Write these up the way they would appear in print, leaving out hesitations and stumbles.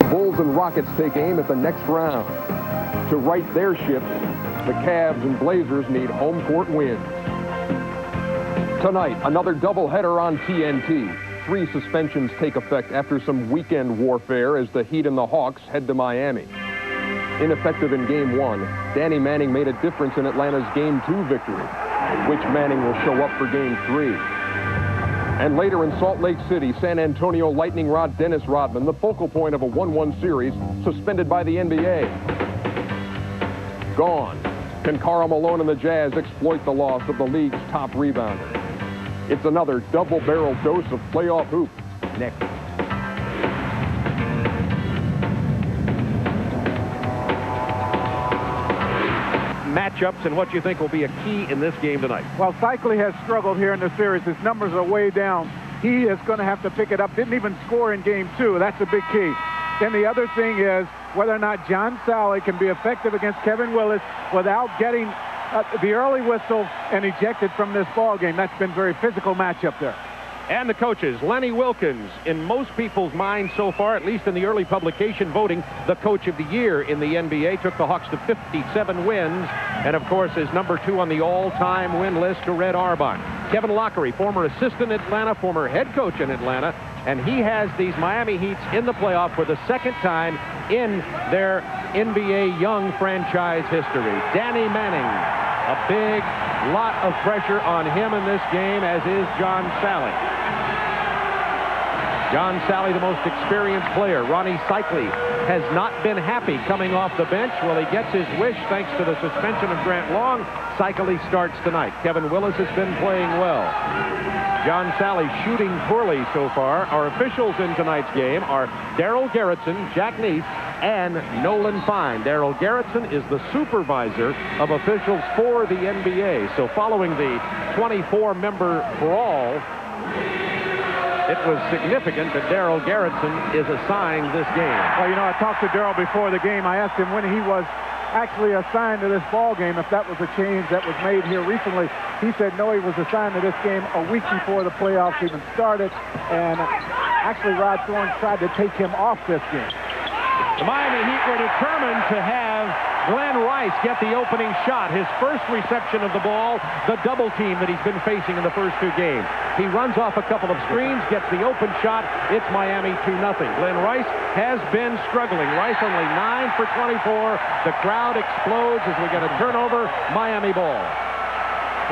Bulls and Rockets take aim at the next round. To right their ship, the Cavs and Blazers need home court wins. Tonight, another doubleheader on TNT. 3 suspensions take effect after some weekend warfare as the Heat and the Hawks head to Miami. Ineffective in Game 1, Danny Manning made a difference in Atlanta's Game 2 victory, which Manning will show up for Game 3. And later in Salt Lake City, San Antonio lightning rod Dennis Rodman, the focal point of a 1-1 series, suspended by the NBA. Gone. Can Karl Malone and the Jazz exploit the loss of the league's top rebounder? It's another double-barrel dose of playoff hoop next. Matchups and what you think will be a key in this game tonight. Well, Seikaly has struggled here in the series. His numbers are way down. He is going to have to pick it up. Didn't even score in Game 2. That's a big key. Then the other thing is whether or not John Sally can be effective against Kevin Willis without getting the early whistle and ejected from this ball game. That's been a very physical matchup there. And the coaches, Lenny Wilkens, in most people's minds so far, at least in the early publication voting, the coach of the year in the NBA, took the Hawks to 57 wins, and of course is number 2 on the all-time win list to Red Auerbach. Kevin Lockery, former assistant in Atlanta, former head coach in Atlanta, and he has these Miami Heats in the playoff for the second time in their NBA young franchise history. Danny Manning, a big lot of pressure on him in this game, as is John Sally. John Sally, the most experienced player. Rony Seikaly has not been happy coming off the bench. Well, he gets his wish thanks to the suspension of Grant Long. Seikaly starts tonight. Kevin Willis has been playing well. John Sally shooting poorly so far. Our officials in tonight's game are Darryl Gerritsen, Jack Neese, and Nolan Fine. Darryl Gerritsen is the supervisor of officials for the NBA. So following the 24-member brawl, it was significant that Darryl Gerritsen is assigned this game. Well, you know, I talked to Darryl before the game. I asked him when he was actually assigned to this ball game, if that was a change that was made here recently. He said no, he was assigned to this game a week before the playoffs even started, and actually Rod Thorne tried to take him off this game. The Miami Heat were determined to have Glenn Rice get the opening shot. His first reception of the ball, the double team that he's been facing in the first 2 games. He runs off a couple of screens, gets the open shot. It's Miami 2-0. Glenn Rice has been struggling. Rice only 9 for 24. The crowd explodes as we get a turnover. Miami ball.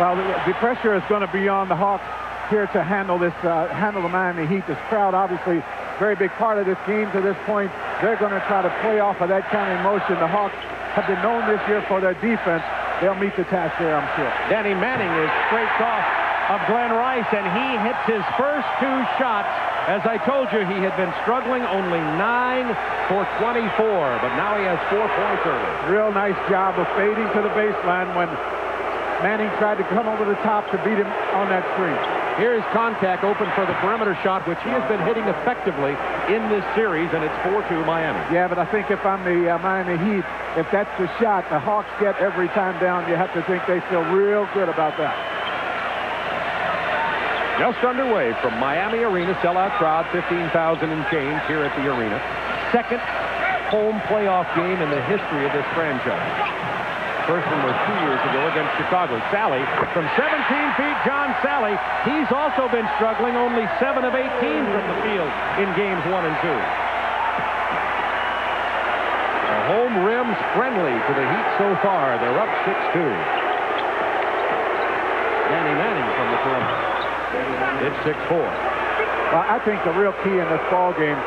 Well, the pressure is going to be on the Hawks here to handle this, handle the Miami Heat. This crowd, obviously, very big part of this game to this point. They're going to try to play off of that kind of emotion. The Hawks have been known this year for their defense. They'll meet the task there, I'm sure. Danny Manning is scraped off of Glenn Rice, and he hits his first 2 shots. As I told you, he had been struggling, only 9 for 24, but now he has 4 points early. Real nice job of fading to the baseline when Manning tried to come over the top to beat him on that screen. Here's contact open for the perimeter shot, which he has been hitting effectively in this series, and it's 4-2 Miami. Yeah, but I think if I'm the Miami Heat, if that's the shot the Hawks get every time down, you have to think they feel real good about that. Just underway from Miami Arena, sellout crowd, 15,000 and change here at the arena. Second home playoff game in the history of this franchise. First one was 2 years ago against Chicago. Sally from 17 feet, John Sally. He's also been struggling, only 7 of 18 from the field in games 1 and 2. The home rim's friendly to the Heat so far. They're up 6-2. Danny Manning from the perimeter. It's 6-4. Well, I think the real key in this ball game,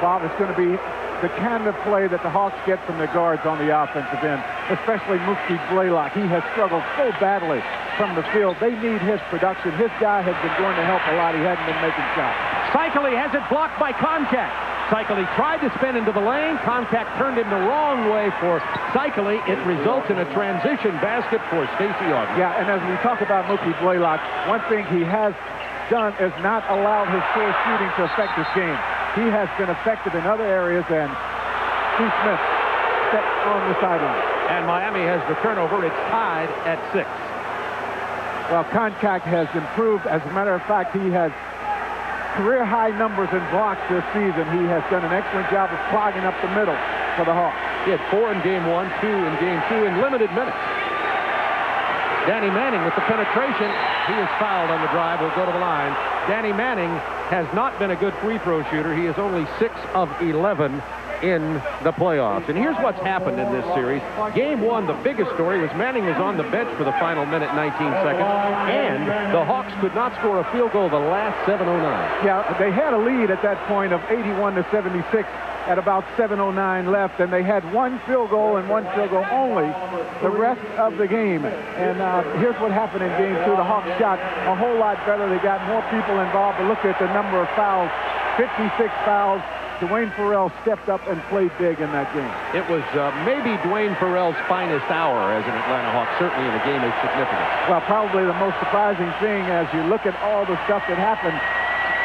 Bob, is going to be the kind of play that the Hawks get from the guards on the offensive end, especially Mookie Blaylock. He has struggled so badly from the field. They need his production. His guy has been going to help a lot. He hasn't been making shots. Seikaly has it blocked by contact. Seikaly tried to spin into the lane. Contact turned him the wrong way for Seikaly. It results in a transition basket for Stacey Augmon. Yeah, and as we talk about Mookie Blaylock, one thing he has done is not allowed his poor shooting to affect this game. He has been effective in other areas, and Steve Smtih stepped on the sideline. And Miami has the turnover. It's tied at 6. Well, contact has improved. As a matter of fact, he has career-high numbers in blocks this season. He has done an excellent job of clogging up the middle for the Hawks. He had 4 in game 1, 2 in game 2 in limited minutes. Danny Manning with the penetration. He is fouled on the drive. Will go to the line. Danny Manning has not been a good free throw shooter. He is only 6 of 11 in the playoffs. And here's what's happened in this series. Game 1, the biggest story was Manning was on the bench for the final minute, 19 seconds, and the Hawks could not score a field goal the last 7:09. Yeah, they had a lead at that point of 81-76 at about 7:09 left, and they had 1 field goal and 1 field goal only the rest of the game. And here's what happened in game 2. The Hawks shot a whole lot better. They got more people involved, but look at the number of fouls, 56 fouls. Dwayne Farrell stepped up and played big in that game. It was maybe Dwayne Farrell's finest hour as an Atlanta Hawk, certainly in a game of significance. Well, probably the most surprising thing as you look at all the stuff that happened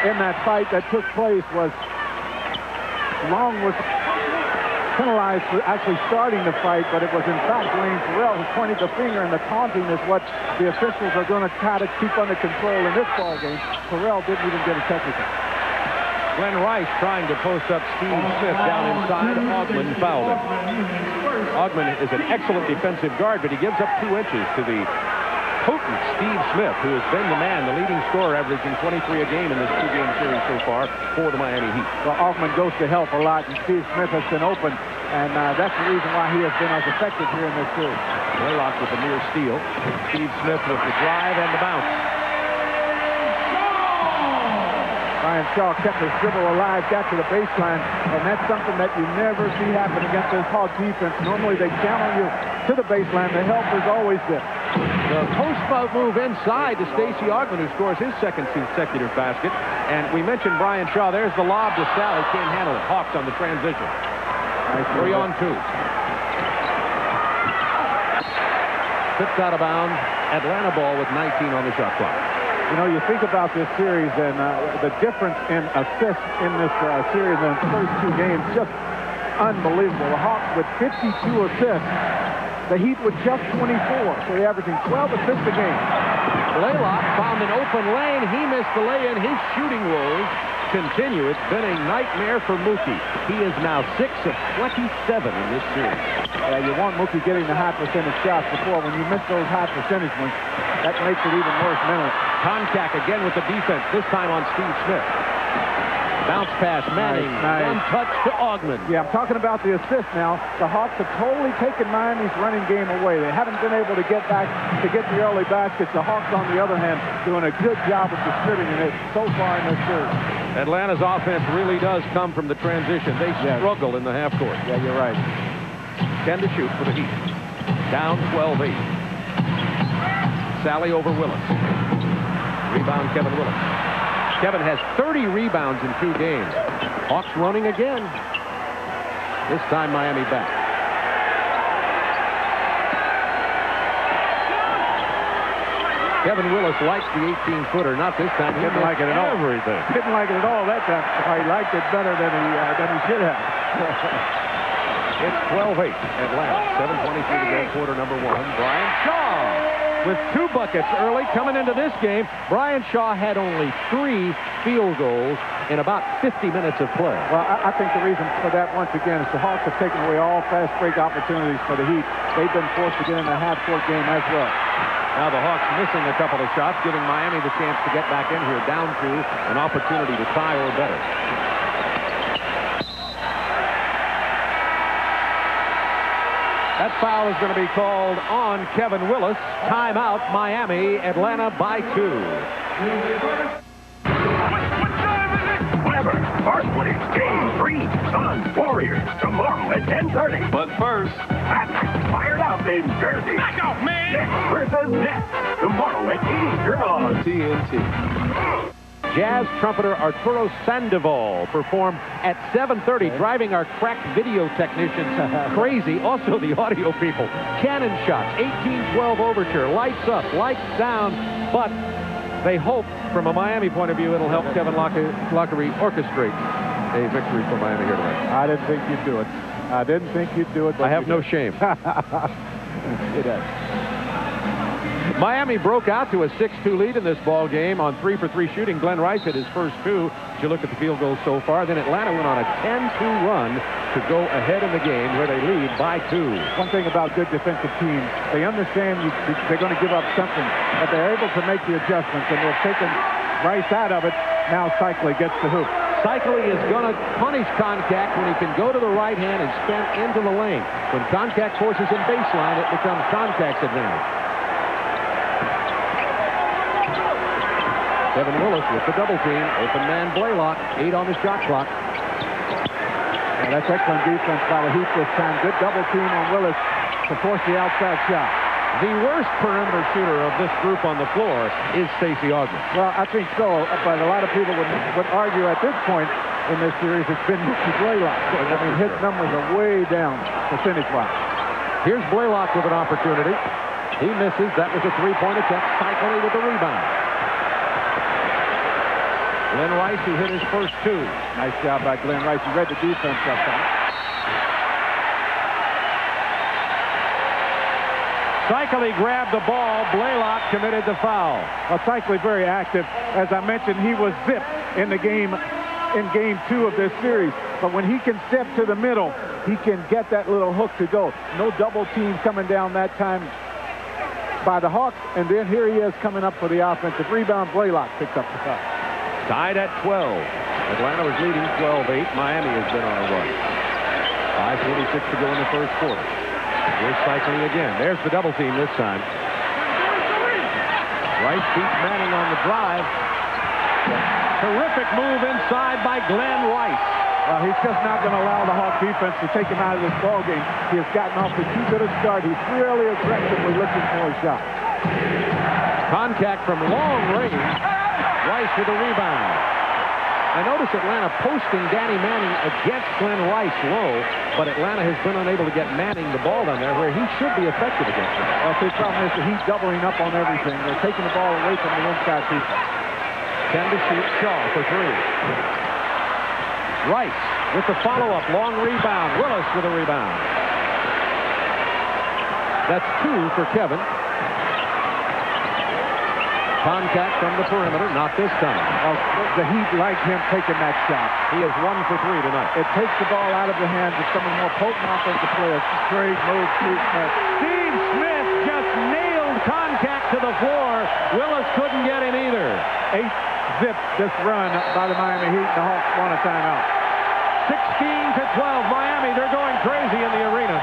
in that fight that took place was Long was penalized for actually starting the fight, but it was in fact Dwayne Farrell who pointed the finger, and the taunting is what the officials are going to try to keep under control in this ball game. Farrell didn't even get a technical. Glenn Rice trying to post up Steve Smith down inside. Augman fouled him. Augman is an excellent defensive guard, but he gives up 2 inches to the potent Steve Smith, who has been the man, the leading scorer, averaging 23 a game in this 2-game series so far for the Miami Heat. Well, Augman goes to help a lot, and Steve Smith has been open, and that's the reason why he has been as effective here in this series. Blaylock with the near steal. Steve Smith with the drive and the bounce. Brian Shaw kept his dribble alive, got to the baseline, and that's something that you never see happen against this Hawk defense. Normally they challenge you to the baseline. The help is always there. The post move inside to Stacey Augman, who scores his second consecutive basket. And we mentioned Brian Shaw. There's the lob to Sally. Can't handle it. Hawks on the transition. Nice 3 on 2. Tipped out of bounds. Atlanta ball with 19 on the shot clock. You know, you think about this series and the difference in assists in this series in the first 2 games, just unbelievable. The Hawks with 52 assists. The Heat with just 24, so they're averaging 12 assists a game. Blaylock found an open lane. He missed the lay-in. His shooting woes continue. It's been a nightmare for Mookie. He is now 6 of 27 in this series. You want Mookie getting the high percentage shots before. When you miss those high percentage ones, that makes it even worse mentally. Contact again with the defense, this time on Steve Smith. Bounce pass, Manning, nice. 1 touch to Augman. Yeah, I'm talking about the assist now. The Hawks have totally taken Miami's running game away. They haven't been able to get back to get the early baskets. The Hawks, on the other hand, doing a good job of distributing it so far in this series. Atlanta's offense really does come from the transition. They struggle in the half court. Yeah, you're right. 10 to shoot for the Heat. Down 12-8. Sally over Willis. Rebound, Kevin Willis. Kevin has 30 rebounds in 2 games. Hawks running again. This time Miami back. Kevin Willis likes the 18-footer. Not this time. He didn't like it at all. Everything. Didn't like it at all that time. He liked it better than he should have. It's 12-8 Atlanta. 7:23 to go, quarter number 1. Brian Shaw with 2 buckets early coming into this game. Brian Shaw had only 3 field goals in about 50 minutes of play. Well, I think the reason for that, once again, is the Hawks have taken away all fast break opportunities for the Heat. They've been forced to get in a half-court game as well. Now the Hawks missing a couple of shots, giving Miami the chance to get back in here, down to an opportunity to tie or better. That foul is going to be called on Kevin Willis. Timeout, Miami, Atlanta by 2. Whatever. Varsity Game 3, Suns, Warriors, tomorrow at 10:30. But first, fired up in Jersey. back off, man! Nets versus Nets. Tomorrow at 8 here on TNT. Jazz trumpeter Arturo Sandoval performed at 7:30, driving our crack video technicians crazy. Also the audio people. Cannon shots, 18-12 overture, lights up, lights down, but they hope, from a Miami point of view, it'll help Kevin Lockery orchestrate a victory for Miami here tonight. I didn't think you'd do it. I didn't think you'd do it. But I have no shame. It is. Miami broke out to a 6-2 lead in this ball game on 3-for-3 shooting. Glenn Rice hit his first 2. you look at the field goals so far. Then Atlanta went on a 10-2 run to go ahead in the game where they lead by 2. One thing about good defensive teams, they understand they're going to give up something, but they're able to make the adjustments, and they've taken Rice out of it. Now Seikaly gets the hoop. Seikaly is going to punish contact when he can go to the right hand and spin into the lane. When contact forces him baseline, it becomes contact's advantage. Kevin Willis with the double team. Open man Blaylock. 8 on the shot clock. Yeah, that's excellent defense by the Heat this time. Good double team on Willis to force the outside shot. The worst perimeter shooter of this group on the floor is Stacey Augmon. Well, I think so, but a lot of people would argue at this point in this series it's been Blaylock. I mean, his numbers are way down percentage-wise. Here's Blaylock with an opportunity. He misses. That was a three-point attempt. Seikaly with the rebound. Glenn Rice, who hit his first 2. Nice job by Glenn Rice. He read the defense up front. Seikaly grabbed the ball. Blaylock committed the foul. Well, Seikaly very active. As I mentioned, he was zipped in the game in game 2 of this series. But when he can step to the middle, he can get that little hook to go. No double team coming down that time by the Hawks. And then here he is coming up for the offensive rebound. Blaylock picks up the foul. Tied at 12. Atlanta was leading 12-8. Miami has been on a run. 5:46 to go in the first quarter. Here's Seikaly again. There's the double team this time. Rice beats Manning on the drive. Terrific move inside by Glenn Rice. Well, he's just not going to allow the Hawk defense to take him out of this ball game. He has gotten off to too good a start. He's really aggressively looking for a shot. Contact from long range. Rice with a rebound. I notice Atlanta posting Danny Manning against Glenn Rice low, but Atlanta has been unable to get Manning the ball down there where he should be effective against him. Well, the problem is that he's doubling up on everything. They're taking the ball away from the inside defense. 10 to shoot. Shaw for 3. Rice with the follow-up. Long rebound. Willis with a rebound. That's 2 for Kevin. Contact from the perimeter, not this time. Well, the Heat like him taking that shot. He is 1 for 3 tonight. It takes the ball out of the hands of some of the more potent offensive players. Great move, Steve Smtih. Steve Smtih just nailed contact to the floor. Willis couldn't get him either. 8-zip this run by the Miami Heat. The Hawks want a timeout. 16 to 12. Miami, they're going crazy in the arena.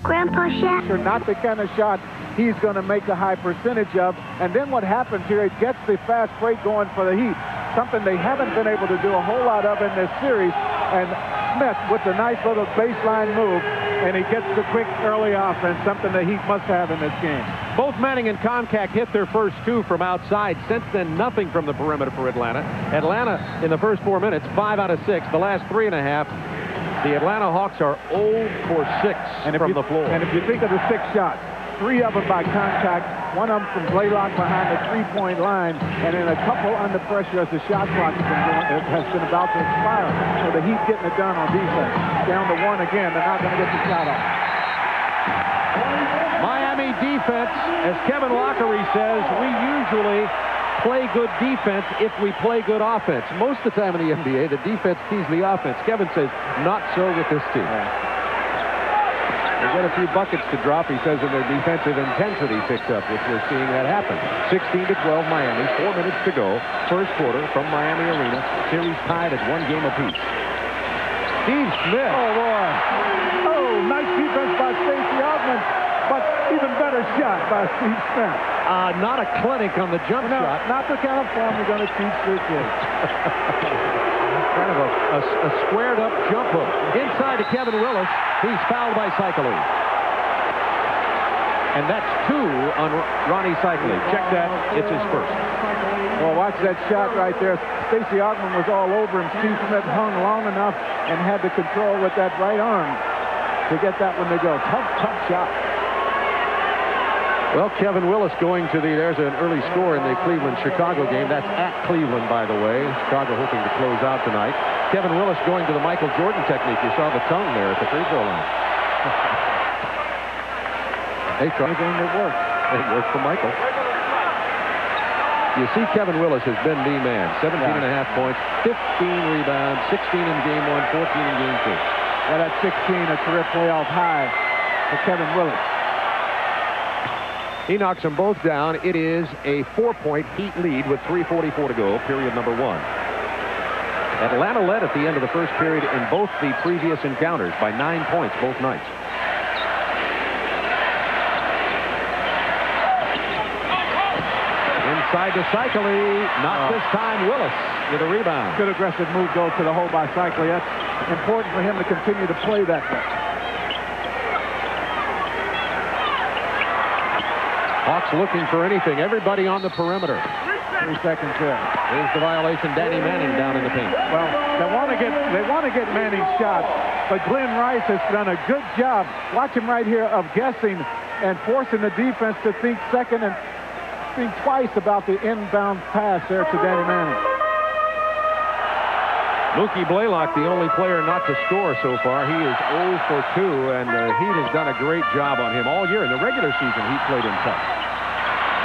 Grandpa shot. Not the kind of shot he's going to make a high percentage of. And then what happens here, it gets the fast break going for the Heat. Something they haven't been able to do a whole lot of in this series. And Smith with the nice little baseline move, and he gets the quick early offense, something the Heat must have in this game. Both Manning and Contact hit their first 2 from outside. Since then, nothing from the perimeter for Atlanta. Atlanta, in the first 4 minutes, 5 out of 6. The last 3.5, the Atlanta Hawks are 0 for 6 from the floor. And if you think of the 6 shots, 3 of them by contact, 1 of them from Blaylock behind the three-point line, and then a couple under pressure as the shot clock has been about to expire. So the Heat getting it done on defense. Down to 1 again. They're not going to get the shot off. Miami defense, as Kevin Lockery says, we usually play good defense if we play good offense. Most of the time in the NBA, the defense keys the offense. Kevin says, not so with this team. They get a few buckets to drop, he says, and their defensive intensity picks up, which we're seeing that happen. 16 to 12 Miami, 4 minutes to go. First quarter from Miami Arena. Series tied at 1 game apiece. Steve Smtih. Oh, boy. Oh, nice defense by Stacey Augmon, but even better shot by Steve Smtih. Not a clinic on the jump shot. Not the kind of form you're going to teach your kids. Kind of a squared-up jump hook. Inside to Kevin Willis. He's fouled by Seikaly. And that's 2 on Rony Seikaly. Check that. It's his first. Well, watch that shot right there. Stacey Augmon was all over him. Steve Smtih hung long enough and had the control with that right arm to get that one to go. Tough shot. Well, Kevin Willis going to there's an early score in the Cleveland-Chicago game. That's at Cleveland, by the way. Chicago hoping to close out tonight. Kevin Willis going to the Michael Jordan technique. You saw the tongue there at the free throw line. Hey, anything that works. It worked for Michael. You see Kevin Willis has been the man. 17 and a half points, 15 rebounds, 16 in game 1, 14 in game 2. Well, that's 16, a career playoff high for Kevin Willis. He knocks them both down. It is a 4-point Heat lead with 3:44 to go, period number 1. Atlanta led at the end of the first period in both the previous encounters by 9 points both nights. Inside to Seikaly. Not this time. Willis with a rebound. Good aggressive move, though, to the hole by Seikaly. That's important for him to continue to play that way. Hawks looking for anything. Everybody on the perimeter. 3 seconds there. There's the violation. Danny Manning down in the paint. Well, they want to get Manning's shot, but Glenn Rice has done a good job. Watch him right here of guessing and forcing the defense to think second and think twice about the inbound pass there to Danny Manning. Mookie Blaylock, the only player not to score so far. He is 0 for 2, and the Heat has done a great job on him all year. In the regular season, he played him tough.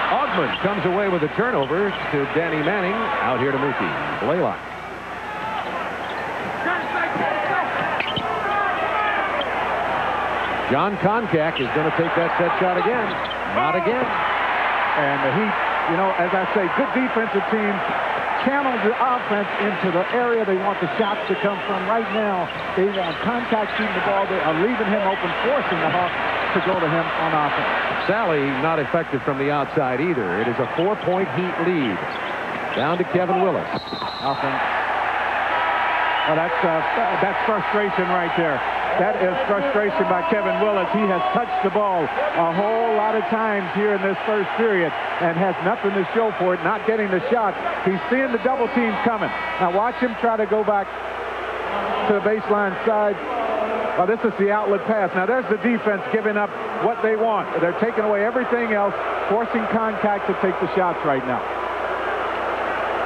Ogman comes away with a turnover to Danny Manning. Out here to Mookie. Blaylock. John Koncak is going to take that set shot again. Not again. And the Heat, you know, as I say, good defensive teams channel the offense into the area they want the shots to come from. Right now, they want Koncak shooting the ball. They are leaving him open, forcing the Hawks to go to him on offense. Sally not effective from the outside either. It is a 4-point Heat lead. Down to Kevin Willis. Offense. Well, that's frustration right there. That is frustration by Kevin Willis. He has touched the ball a whole lot of times here in this first period and has nothing to show for it, not getting the shot. He's seeing the double teams coming. Now watch him try to go back to the baseline side. Well, this is the outlet pass. Now there's the defense giving up what they want. They're taking away everything else, forcing Koncak to take the shots right now.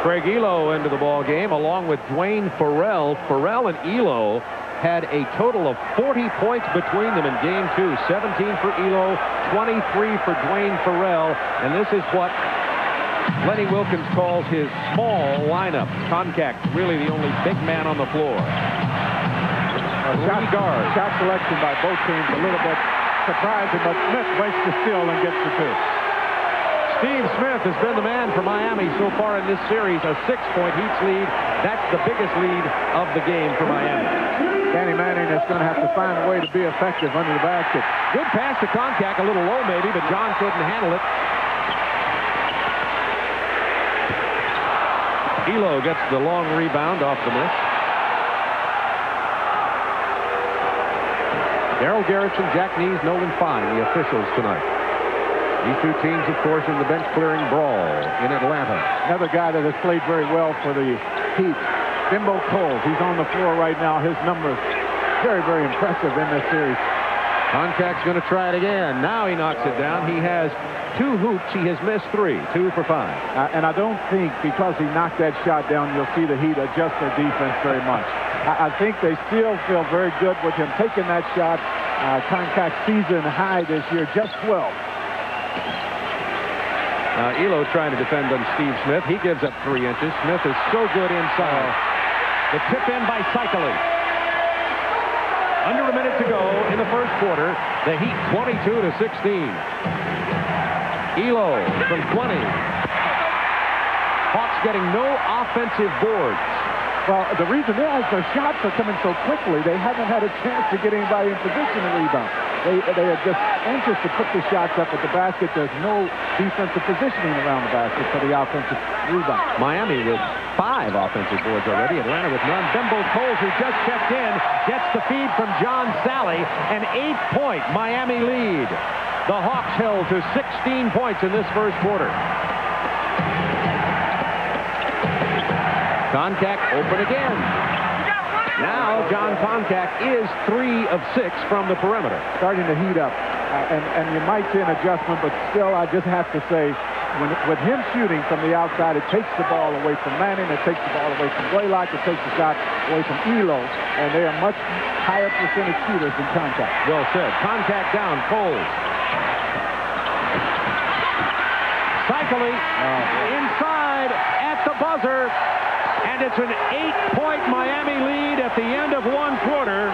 Craig Elo into the ball game along with Dwayne Farrell. Farrell and Elo had a total of 40 points between them in game 2. 17 for Elo, 23 for Dwayne Farrell. And this is what Lenny Wilkins calls his small lineup. Koncak really the only big man on the floor. Shot selection by both teams a little bit surprising, but Smith waits to steal and gets the 2. Steve Smith has been the man for Miami so far in this series. A 6-point Heat's lead. That's the biggest lead of the game for Miami. Danny Manning is going to have to find a way to be effective under the basket. Good pass to Koncak, a little low maybe, but John couldn't handle it. Elo gets the long rebound off the miss. Darryl Garrison, Jack Nees, Nolan Fine, the officials tonight. These two teams, of course, in the bench-clearing brawl in Atlanta. Another guy that has played very well for the Heat, Bimbo Cole. He's on the floor right now. His numbers very, very impressive in this series. Koncak's going to try it again. Now he knocks it down. He has 2 hoops. He has missed 3. 2 for 5. And I don't think because he knocked that shot down, you'll see the Heat adjust their defense very much. I think they still feel very good with him taking that shot. Koncak's season high this year, just 12. Now Elo trying to defend on Steve Smith. He gives up 3 inches. Smith is so good inside. The tip in by Seikaly. Under a minute to go in the first quarter. The Heat 22 to 16. Elo from 20. Hawks getting no offensive boards. Well, the reason is their shots are coming so quickly. They haven't had a chance to get anybody in position to rebound. They are just anxious to put the shots up at the basket. There's no defensive positioning around the basket for the offensive rebound. Miami with 5 offensive boards already. Atlanta with none. Bimbo Coles, who just checked in, gets the feed from John Sally. An 8-point Miami lead. The Hawks held to 16 points in this first quarter. Koncak open again. Now John Koncak is 3 of 6 from the perimeter. Starting to heat up. And you might see an adjustment, but still I just have to say with him shooting from the outside, it takes the ball away from Manning, it takes the ball away from Blaylock, it takes the shot away from Elo, and they are much higher percentage shooters in contact. Well said. Contact down, Coles. Seikaly inside at the buzzer, and it's an 8-point Miami lead at the end of one quarter.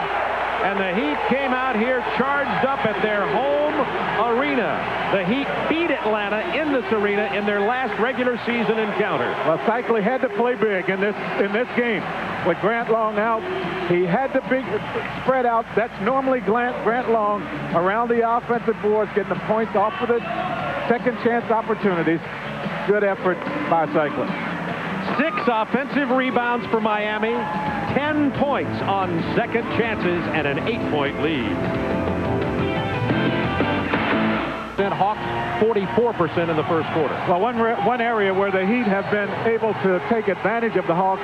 And the Heat came out here charged up at their home arena. The Heat beat Atlanta in this arena in their last regular season encounter. Well, Seikaly had to play big in this game. With Grant Long out, he had to spread out. That's normally Grant Long around the offensive boards, getting the points off of the second chance opportunities. Good effort by Seikaly. 6 offensive rebounds for Miami, 10 points on second chances, and an 8-point lead. Hawks 44% in the first quarter. Well, one area where the Heat have been able to take advantage of the Hawks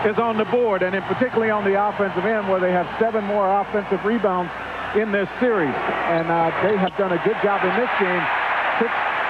is on the board, and particularly on the offensive end, where they have 7 more offensive rebounds in this series. And they have done a good job in this game,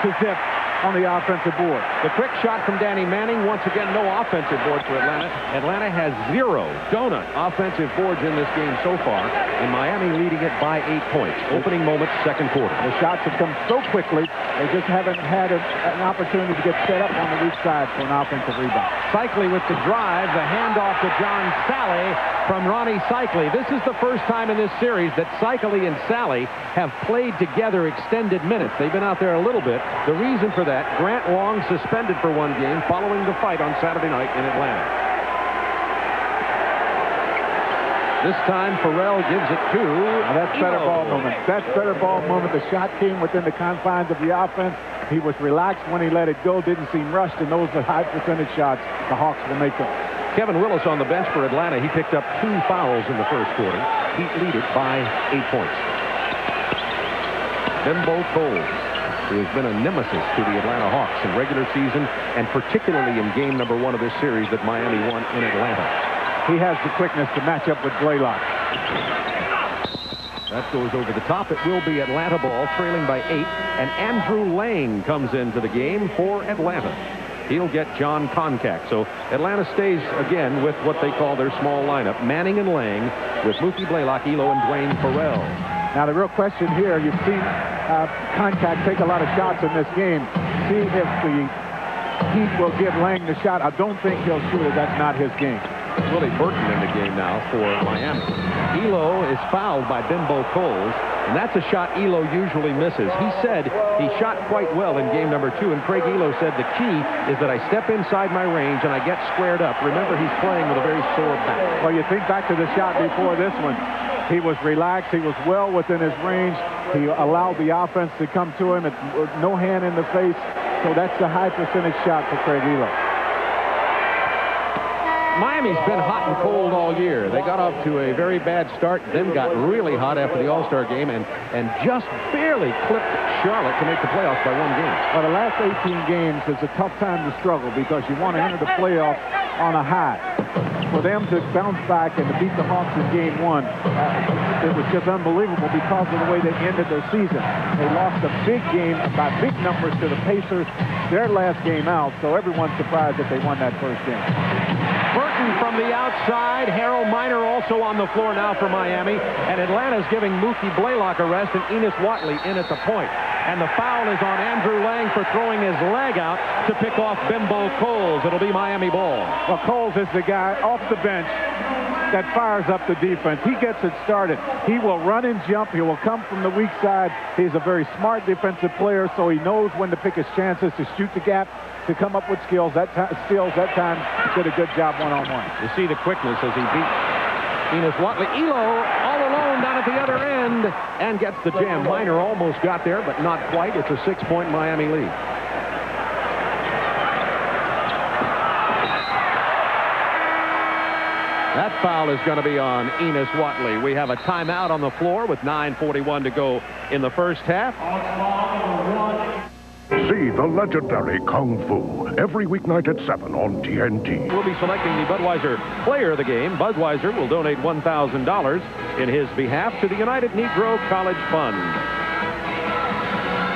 6-0 on the offensive board. The quick shot from Danny Manning. Once again, no offensive board for Atlanta. Atlanta has 0 donut offensive boards in this game so far, and Miami leading it by 8 points. Opening moments, second quarter. The shots have come so quickly, they just haven't had an opportunity to get set up on the weak side for an offensive rebound. Seikaly with the drive, the handoff to John Sally from Rony Seikaly. This is the first time in this series that Seikaly and Sally have played together extended minutes. They've been out there a little bit. The reason for that, Grant Long suspended for one game following the fight on Saturday night in Atlanta. This time, Farrell gives it to that's better ball movement. That's better ball movement. The shot came within the confines of the offense. He was relaxed when he let it go, didn't seem rushed, and those are high percentage shots. The Hawks will make them. Kevin Willis on the bench for Atlanta. He picked up 2 fouls in the first quarter. Heat lead it by 8 points. Bimbo Coles, who has been a nemesis to the Atlanta Hawks in regular season, and particularly in game number 1 of this series that Miami won in Atlanta. He has the quickness to match up with Blaylock. That goes over the top. It will be Atlanta ball, trailing by 8, and Andrew Lang comes into the game for Atlanta. He'll get John Koncak. So Atlanta stays again with what they call their small lineup. Manning and Lang with Mookie Blaylock, Elo, and Dwayne Farrell. Now the real question here, you've seen Koncak take a lot of shots in this game. See if the Heat will give Lang the shot. I don't think he'll shoot it. That's not his game. Willie Burton in the game now for Miami. Elo is fouled by Bimbo Coles, and that's a shot Elo usually misses. He said he shot quite well in game number 2, and Craig Elo said the key is that I step inside my range and I get squared up. Remember, he's playing with a very sore back. Well, you think back to the shot before this one. He was relaxed. He was well within his range. He allowed the offense to come to him. It's no hand in the face. So that's the high percentage shot for Craig Elo. Miami's been hot and cold all year. They got off to a very bad start, then got really hot after the All-Star game and just barely clipped Charlotte to make the playoffs by 1 game. Well, the last 18 games is a tough time to struggle because you want to enter the playoffs on a high. For them to bounce back and to beat the Hawks in game 1, it was just unbelievable because of the way they ended their season. They lost a big game by big numbers to the Pacers, their last game out, so everyone's surprised that they won that first game. Burton from the outside. Harold Miner also on the floor now for Miami. And Atlanta's giving Mookie Blaylock a rest and Enos Watley in at the point. And the foul is on Andrew Lang for throwing his leg out to pick off Bimbo Coles. It'll be Miami ball. Well, Coles is the guy off the bench that fires up the defense. He gets it started. He will run and jump. He will come from the weak side. He's a very smart defensive player, so he knows when to pick his chances to shoot the gap, to come up with skills. That time did a good job one-on-one. You see the quickness as he beat Enos Watley. Elo all alone down at the other end and gets the jam. Miner almost got there, but not quite. It's a 6-point Miami lead. That foul is going to be on Enos Watley. We have a timeout on the floor with 9:41 to go in the first half. See the legendary Kung Fu every weeknight at 7 on TNT. We'll be selecting the Budweiser player of the game. Budweiser will donate $1,000 in his behalf to the United Negro College Fund.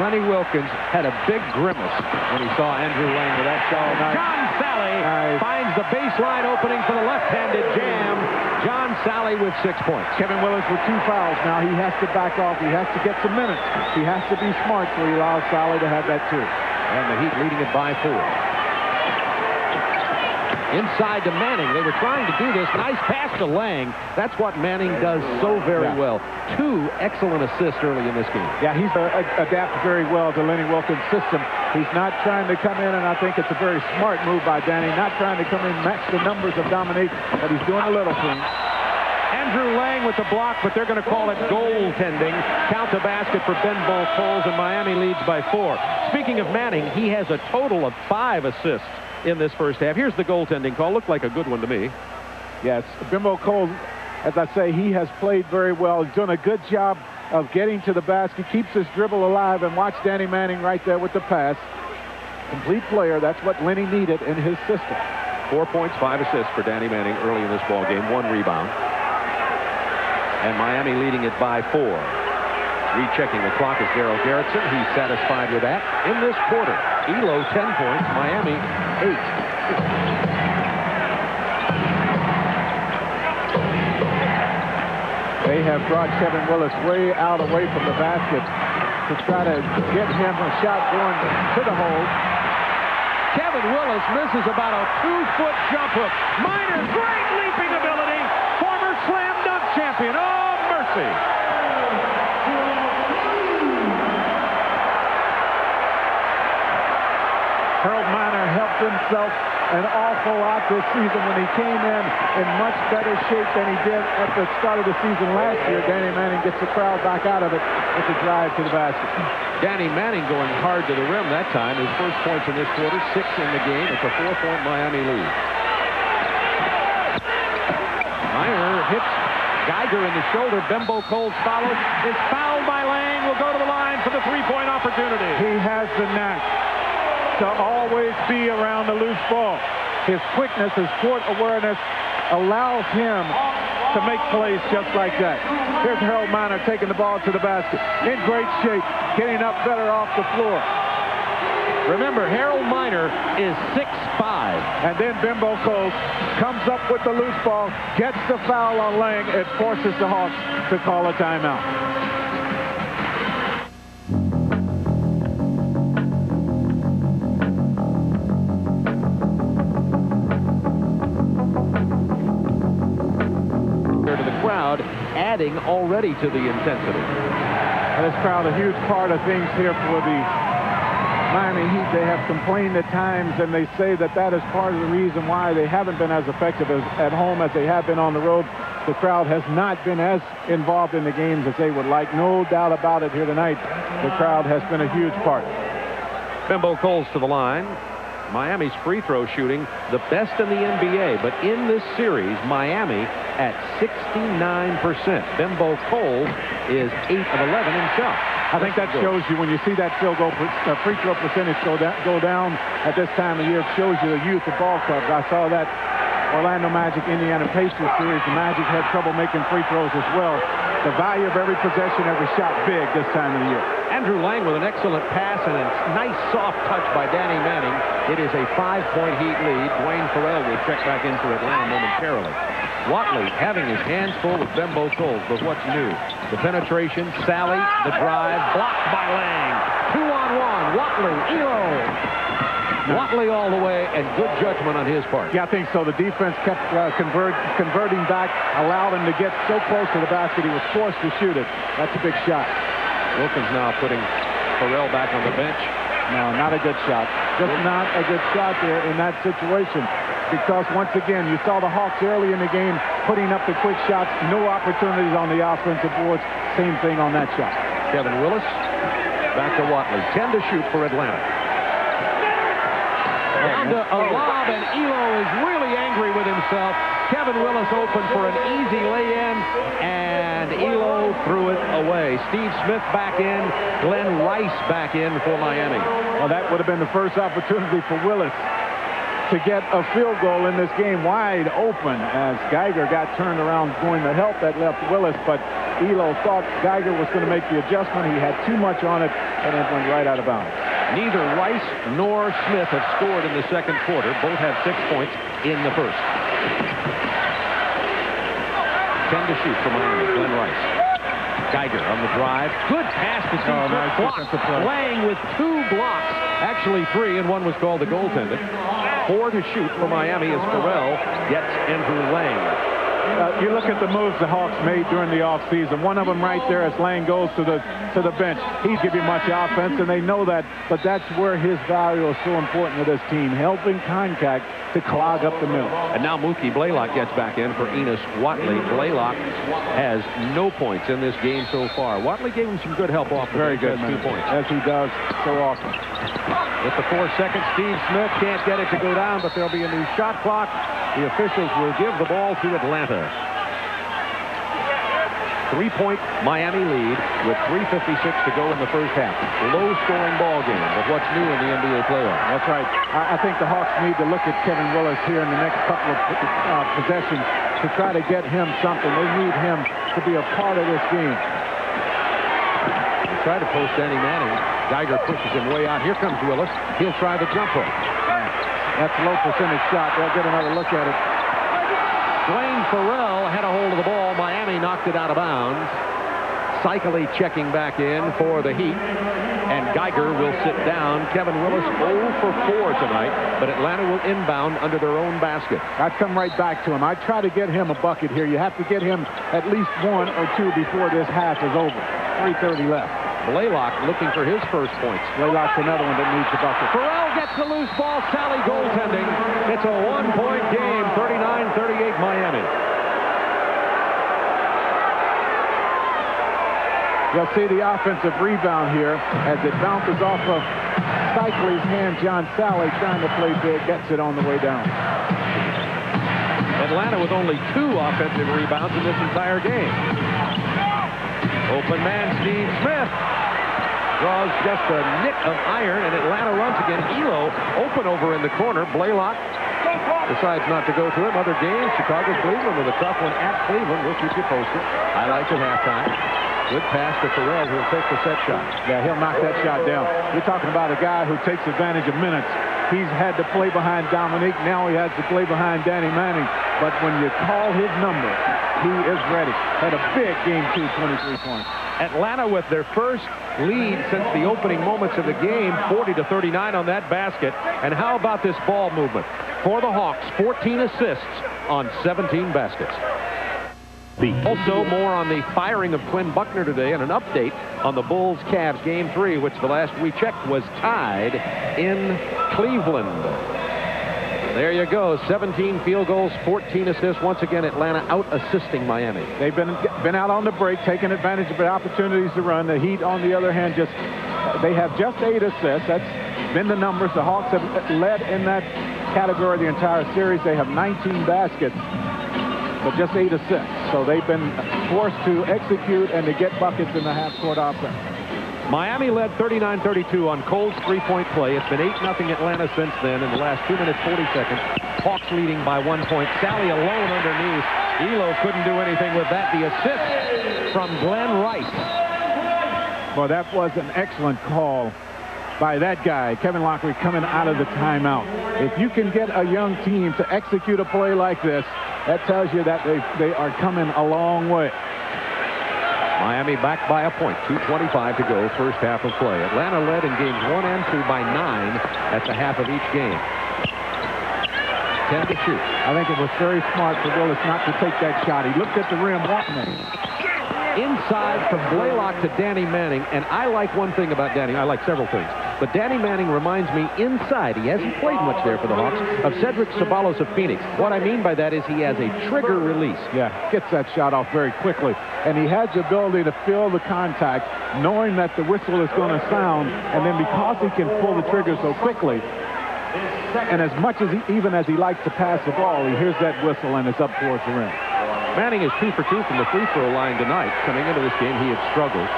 Lenny Wilkins had a big grimace when he saw Andrew Lang with that shot. John Sally finds the baseline opening for the left-handed jam. John Sally with 6 points. Kevin Willis with 2 fouls now. He has to back off. He has to get some minutes. He has to be smart so he allows Sally to have that too. And the Heat leading it by 4. Inside to Manning. They were trying to do this. Nice pass to Lang. That's what Manning does so very well. 2 excellent assists early in this game. Yeah, he's adapted very well to Lenny Wilkins' system. He's not trying to come in, and I think it's a very smart move by Danny. Not trying to come in and match the numbers of domination, but he's doing a little thing. Andrew Lang with the block, but they're going to call it goaltending. Count the basket for Ben Coles, and Miami leads by 4. Speaking of Manning, he has a total of 5 assists in this first half. Here's the goaltending call. Looked like a good one to me. Yes, Bimbo Cole, as I say, he has played very well. He's doing a good job of getting to the basket, keeps his dribble alive, and watch Danny Manning right there with the pass. Complete player. That's what Lenny needed in his system. 4 points, 5 assists for Danny Manning early in this ball game. 1 rebound. And Miami leading it by 4. Rechecking the clock is Daryl Garrettson. He's satisfied with that. In this quarter, Elo 10 points, Miami 8. They have brought Kevin Willis way out away from the basket to try to get him a shot going to the hole. Kevin Willis misses about a 2-foot jump hook. Minor, great leaping ability. Former slam dunk champion. Oh, mercy. Harold Miner helped himself an awful lot this season when he came in much better shape than he did at the start of the season last year. Danny Manning gets the crowd back out of it with the drive to the basket. Danny Manning going hard to the rim that time. His first points in this quarter, 6 in the game. It's a 4-point Miami lead. Miner hits Geiger in the shoulder. Bimbo Coles follows. Is fouled by Lang. Will go to the line for the 3-point opportunity. He has the knack to always be around the loose ball. His quickness, his court awareness allows him to make plays just like that. Here's Harold Miner taking the ball to the basket. In great shape, getting up better off the floor. Remember, Harold Miner is 6'5". And then Bimbo Coles comes up with the loose ball, gets the foul on Lang. It forces the Hawks to call a timeout. Adding already to the intensity. And this crowd, a huge part of things here for the Miami Heat. They have complained at times, and they say that that is part of the reason why they haven't been as effective at home as they have been on the road. The crowd has not been as involved in the games as they would like. No doubt about it here tonight. The crowd has been a huge part. Bimbo Coles to the line. Miami's free throw shooting the best in the NBA, but in this series, Miami at 69%. Bimbo Coles is 8 of 11 himself. I think that shows you when you see that free throw percentage go down at this time of year. It shows you the youth of ball clubs. I saw that Orlando Magic, Indiana Pacers series. The Magic had trouble making free throws as well. The value of every possession, every shot big this time of the year. Andrew Lang with an excellent pass and a nice soft touch by Danny Manning. It is a 5-point Heat lead. Dwayne Farrell will check back into Atlanta momentarily. Watley having his hands full with Bimbo Coles, but what's new? The penetration, Sally, the drive, blocked by Lang. 2-on-1, Watley, Elo. Watley all the way, and good judgment on his part. Yeah, I think so. The defense kept converting back, allowed him to get so close to the basket, he was forced to shoot it. That's a big shot. Wilkins now putting Farrell back on the bench. No, not a good shot. Just not a good shot there in that situation. Because, once again, you saw the Hawks early in the game putting up the quick shots. No opportunities on the offensive boards. Same thing on that shot. Kevin Willis back to Watley. 10 to shoot for Atlanta. Down to a lob, and Elo is really angry with himself. Kevin Willis open for an easy lay-in, and Elo threw it away. Steve Smtih back in, Glenn Rice back in for Miami. Well, that would have been the first opportunity for Willis to get a field goal in this game, wide open, as Geiger got turned around going to help that left Willis, but Elo thought Geiger was going to make the adjustment. He had too much on it, and it went right out of bounds. Neither Rice nor Smith have scored in the second quarter. Both have 6 points in the first. 10 to shoot for Miami. Glenn Rice. Geiger on the drive. Good pass to Steve Smtih. Blocked. Lang with 2 blocks. Actually 3, and 1 was called the goaltender. 4 to shoot for Miami as Farrell gets Andrew Lang. You look at the moves the Hawks made during the offseason. One of them right there as Lang goes to the bench. He'd give you much offense, and they know that, but that's where his value is so important to this team, helping contact to clog up the middle. And now Mookie Blaylock gets back in for Enos Watley. Blaylock has no points in this game so far. Watley gave him some good help off the Very good, 2 points. As he does so often. With the 4 seconds, Steve Smtih can't get it to go down, but there'll be a new shot clock. The officials will give the ball to Atlanta. 3-point Miami lead with 3:56 to go in the first half. Low-scoring ball game, but what's new in the NBA playoffs? That's right. I think the Hawks need to look at Kevin Willis here in the next couple of possessions to try to get him something. They need him to be a part of this game. They try to post Danny Manning. Geiger pushes him way out. Here comes Willis. He'll try the jump hook. That's a low percentage shot. They'll get another look at it. Dwayne Farrell had a hold of the ball. Miami knocked it out of bounds. Seikaly checking back in for the Heat. And Geiger will sit down. Kevin Willis 0 for 4 tonight, but Atlanta will inbound under their own basket. I'd come right back to him. I'd try to get him a bucket here. You have to get him at least 1 or 2 before this half is over. 3:30 left. Blaylock looking for his first points. Blaylock's another one that needs a bucket. Farrell gets the loose ball. Sally goaltending. It's a 1-point game. 39-38 Miami. You'll see the offensive rebound here as it bounces off of Seikaly's hand. John Sally trying to play big, gets it on the way down. Atlanta with only 2 offensive rebounds in this entire game. Open man Steve Smtih draws just a nick of iron, and Atlanta runs again. Elo open over in the corner. Blaylock decides not to go to him. Other games, Chicago-Cleveland with a tough one at Cleveland. We'll keep you posted. Highlights at halftime. Good pass to Farrell, who'll take the set shot. Yeah, he'll knock that shot down. You're talking about a guy who takes advantage of minutes. He's had to play behind Dominique. Now he has to play behind Danny Manning. But when you call his number, he is ready. Had a big game, too, 23 points. Atlanta with their first lead since the opening moments of the game, 40-39 on that basket. And how about this ball movement? For the Hawks, 14 assists on 17 baskets. Also, more on the firing of Quinn Buckner today and an update on the Bulls-Cavs Game 3, which the last we checked was tied in Cleveland. There you go. 17 field goals, 14 assists. Once again, Atlanta out-assisting Miami. They've been out on the break, taking advantage of the opportunities to run. The Heat, on the other hand, they have just 8 assists. That's been the numbers. The Hawks have led in that category the entire series. They have 19 baskets, but just 8 assists. So they've been forced to execute and to get buckets in the half-court offense. Miami led 39-32 on Cole's 3-point play. It's been 8-0 Atlanta since then in the last 2 minutes, 40 seconds. Hawks leading by 1 point. Sally alone underneath. Elo couldn't do anything with that. The assist from Glenn Rice. Well, that was an excellent call by that guy, Kevin Lockery, coming out of the timeout. If you can get a young team to execute a play like this, that tells you that they are coming a long way. Miami back by a point. 2:25 to go, first half of play. Atlanta led in games 1 and 2 by 9 at the half of each game. 10 to shoot. I think it was very smart for Willis not to take that shot. He looked at the rim, wanting it. Inside from Blaylock to Danny Manning, and I like one thing about Danny. I like several things, but Danny Manning reminds me inside, he hasn't played much there for the Hawks, of Cedric Ceballos of Phoenix. What I mean by that is he has a trigger release. Yeah, gets that shot off very quickly, and he has the ability to feel the contact, knowing that the whistle is going to sound, and then because he can pull the trigger so quickly, and as much as even as he likes to pass the ball, he hears that whistle and it's up towards the rim. Manning is 2 for 2 from the free throw line tonight. Coming into this game, he had struggled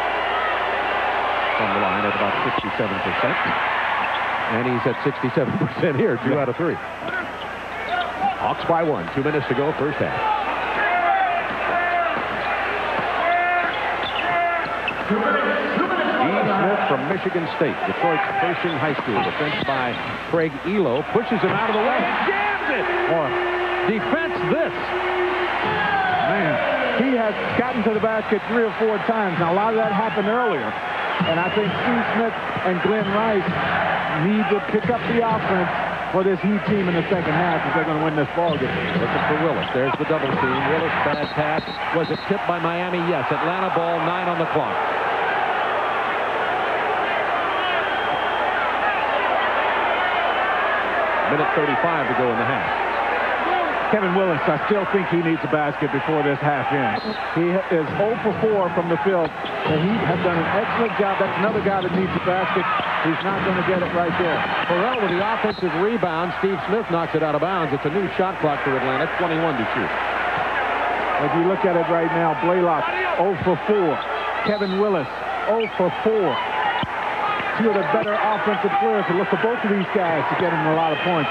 from the line at about 67%. And he's at 67% here, 2 out of 3. Hawks by 1, 2 minutes to go, first half. Steve Smith from Michigan State, Detroit's Pershing High School. Defense by Craig Elo. Pushes him out of the way. Jams it! Defense this. Man, he has gotten to the basket 3 or 4 times. Now, a lot of that happened earlier. And I think Steve Smith and Glenn Rice need to pick up the offense for this Heat team in the second half if they're going to win this ball game. Looking for Willis. There's the double team. Willis, bad pass. Was it tipped by Miami? Yes. Atlanta ball, 9 on the clock. Minute 35 to go in the half. Kevin Willis, I still think he needs a basket before this half ends. He is 0 for 4 from the field. The Heat have done an excellent job. That's another guy that needs a basket. He's not going to get it right there. Farrell with the offensive rebound. Steve Smith knocks it out of bounds. It's a new shot clock for Atlanta, 21 to shoot. If you look at it right now, Blaylock 0 for 4. Kevin Willis 0 for 4. 2 of the better offensive players. So look for both of these guys to get him a lot of points.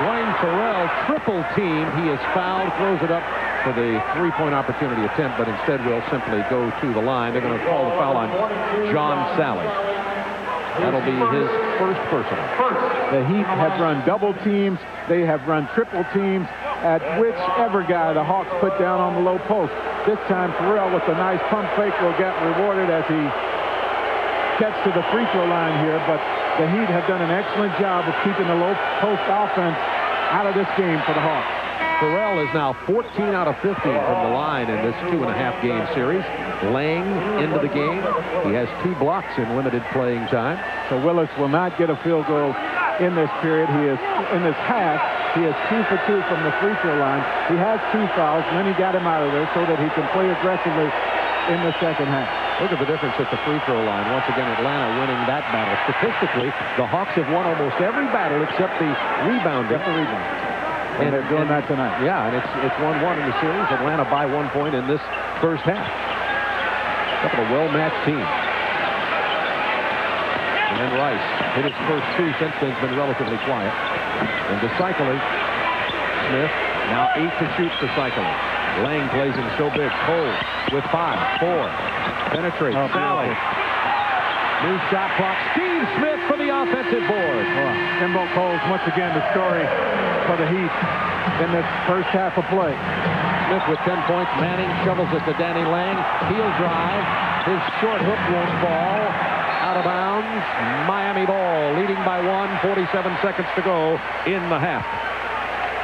Dwayne Farrell, triple team. He is fouled, throws it up for the three-point opportunity attempt, but instead will simply go to the line. They're going to call the foul on John Sally. That'll be his first personal. The Heat have run double teams. They have run triple teams at whichever guy the Hawks put down on the low post. This time, Farrell with a nice pump fake will get rewarded as he gets to the free throw line here, but the Heat have done an excellent job of keeping the low post offense out of this game for the Hawks. Farrell is now 14 out of 15 from the line in this 2.5-game series. Lang into the game. He has 2 blocks in limited playing time. So Willis will not get a field goal in this period. He is in this half. He is 2 for 2 from the free throw line. He has 2 fouls, and then he got him out of there so that he can play aggressively in the second half. Look at the difference at the free throw line. Once again, Atlanta winning that battle. Statistically, the Hawks have won almost every battle except the rebounding. And they're doing that tonight. Yeah, and it's 1-1 in the series. Atlanta by 1 point in this first half. Look at a well-matched team. And Rice hit his first 2 since then. Has been relatively quiet. And to Seikaly. Smith now 8 to shoot for Seikaly. Lang plays him so big. Cole with 5, 4. Penetrates. Sally. New shot clock. Steve Smith for the offensive board. Kimbo Coles, once again, the story for the Heat in this first half of play. Smith with 10 points. Manning shovels it to Danny Lang. Heel drive. His short hook won't fall. Out of bounds. Miami ball, leading by 1. 47 seconds to go in the half.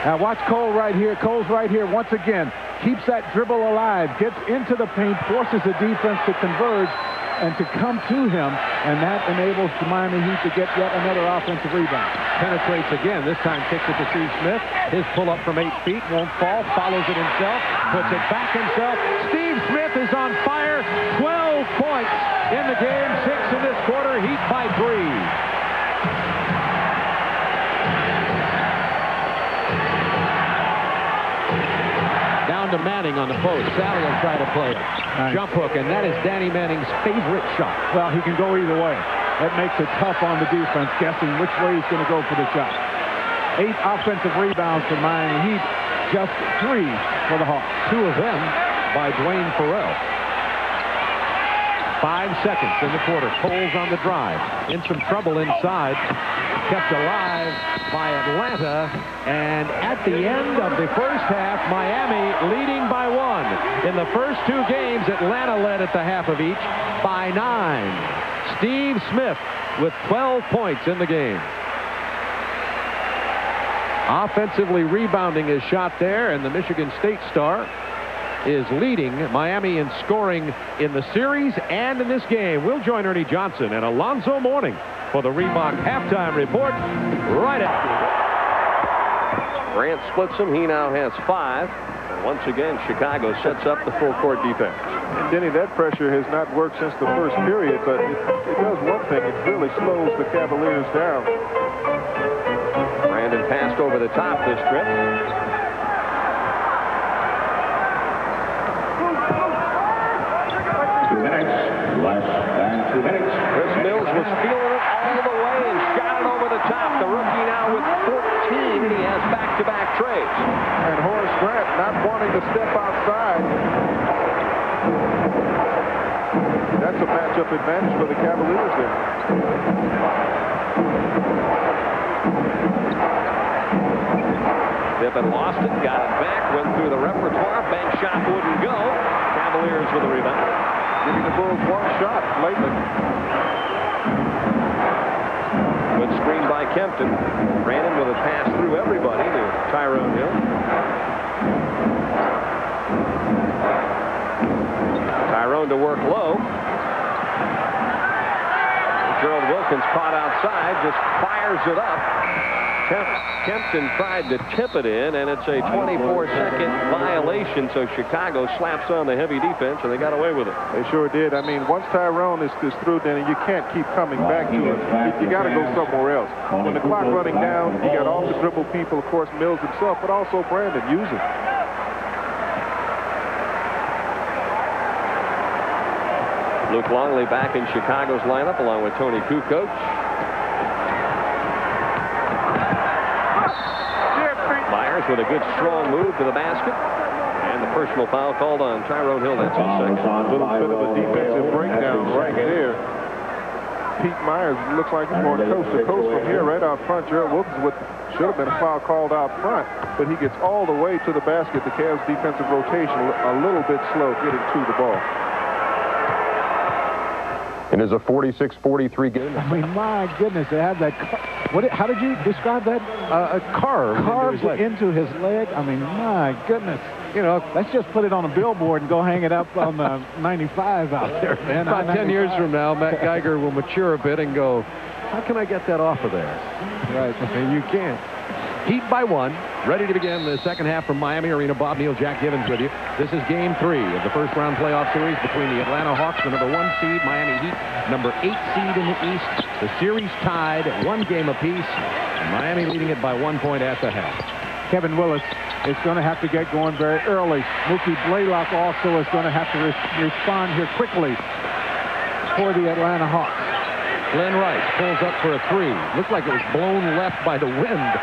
Now watch Cole right here. Cole's right here once again. Keeps that dribble alive. Gets into the paint. Forces the defense to converge and to come to him. And that enables the Miami Heat to get yet another offensive rebound. Penetrates again. This time kicks it to Steve Smith. His pull-up from 8 feet won't fall. Follows it himself. Puts it back himself. Steve Smith is on fire. 12 points in the game. 6 in this quarter. Heat by 3. To Manning on the post. Sally will try to play it. Nice. Jump hook, and that is Danny Manning's favorite shot. Well, he can go either way. That makes it tough on the defense, guessing which way he's going to go for the shot. 8 offensive rebounds for Miami Heat, just 3 for the Hawks. 2 of them by Dwayne Farrell. 5 seconds in the quarter. Coles on the drive. In some trouble inside. Kept alive by Atlanta. And at the end of the first half, Miami leading by 1. In the first 2 games, Atlanta led at the half of each by 9. Steve Smith with 12 points in the game. Offensively rebounding his shot there, and the Michigan State star is leading Miami in scoring in the series and in this game. We'll join Ernie Johnson and Alonzo Mourning for the Reebok halftime report right after. Grant splits him. He now has 5. And once again, Chicago sets up the full court defense. And Denny, that pressure has not worked since the first period, but it does one thing. It really slows the Cavaliers down. Brandon passed over the top this trip. 2 minutes. Less than 2 minutes. Chris Mills was feeling it all the way and shot it over the top. The rookie now with 14, and he has back-to-back trades. And Horace Grant not wanting to step outside. that's a matchup advantage for the Cavaliers there. Pippen lost it, got it back, went through the repertoire, bank shot wouldn't go. Cavaliers with a rebound. Giving the Bulls one shot lately. Good screen by Kempton. Brandon with a pass through everybody to Tyrone Hill. Tyrone to work low. Gerald Wilkins caught outside, just fires it up. Kempton tried to tip it in, and it's a 24-second violation, so Chicago slaps on the heavy defense, and they got away with it. They sure did. I mean, once Tyrone is through, then you can't keep coming back to it. You got to go somewhere else. When the clock running down, you got off the dribble people, of course, Mills himself, but also Brandon using. Luke Longley back in Chicago's lineup along with Tony Kukoc. Myers with a good strong move to the basket. And the personal foul called on Tyrone Hill. That's his second. A little bit of a defensive breakdown right there. Pete Myers looks like he's going coast to coast from here right out front. Gerald Wilkins should have been a foul called out front, but he gets all the way to the basket. The Cavs defensive rotation a little bit slow getting to the ball. It is a 46-43 game. I mean, my goodness, they have that. How did you describe that? A carved into his leg. I mean, my goodness. You know, let's just put it on a billboard and go hang it up on the 95 out there, man. About 10 years from now, Matt Geiger will mature a bit and go, how can I get that off of there? Right. And you can't. Heat by one. Ready to begin the second half from Miami Arena. Bob Neal, Jack Givens with you. This is game 3 of the first round playoff series between the Atlanta Hawks, the number 1 seed, Miami Heat, number 8 seed in the East. The series tied 1 game apiece. Miami leading it by 1 point at the half. Kevin Willis is going to have to get going very early. Mookie Blaylock also is going to have to respond here quickly for the Atlanta Hawks. Glenn Rice pulls up for a 3. Looks like it was blown left by the wind,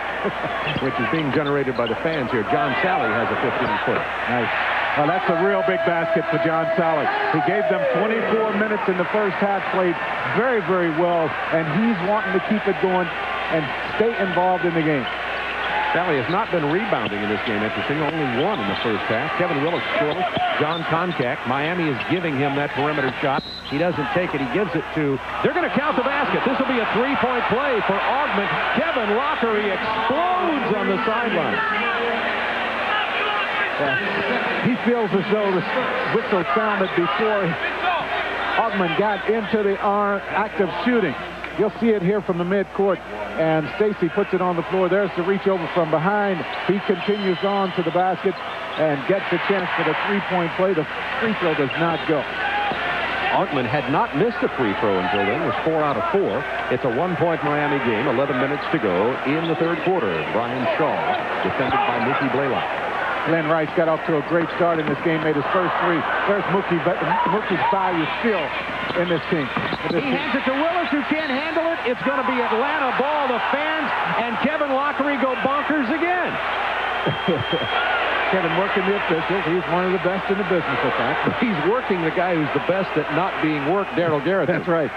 which is being generated by the fans here. John Sally has a 15-footer. Nice. Well, that's a real big basket for John Sally. He gave them 24 minutes in the first half, played very, very well, and he's wanting to keep it going and stay involved in the game. Sally has not been rebounding in this game. Interesting. Only 1 in the first half. Kevin Willis scoreless. John Koncak. Miami is giving him that perimeter shot. He doesn't take it. He gives it to... They're going to count the basket. This will be a 3-point play for Augment. Kevin Lockery explodes on the sideline. Yeah. He feels as though the whistle sounded before Augment got into the act of shooting. You'll see it here from the midcourt, and Stacy puts it on the floor. There's the reach over from behind. He continues on to the basket and gets a chance for the 3-point play. The free throw does not go. Augment had not missed a free throw until then. It was 4 out of 4. It's a 1-point Miami game. 11 minutes to go in the third quarter. Brian Shaw defended by Mookie Blaylock. Glenn Rice got off to a great start in this game, made his first 3. There's Mookie's value still in this team. He hands it to Willis, who can't handle it. It's going to be Atlanta ball. The fans and Kevin Lockery go bonkers again. Kevin working the officials. He's one of the best in the business at that. He's working the guy who's the best at not being worked, Darryl Garrett. That's right.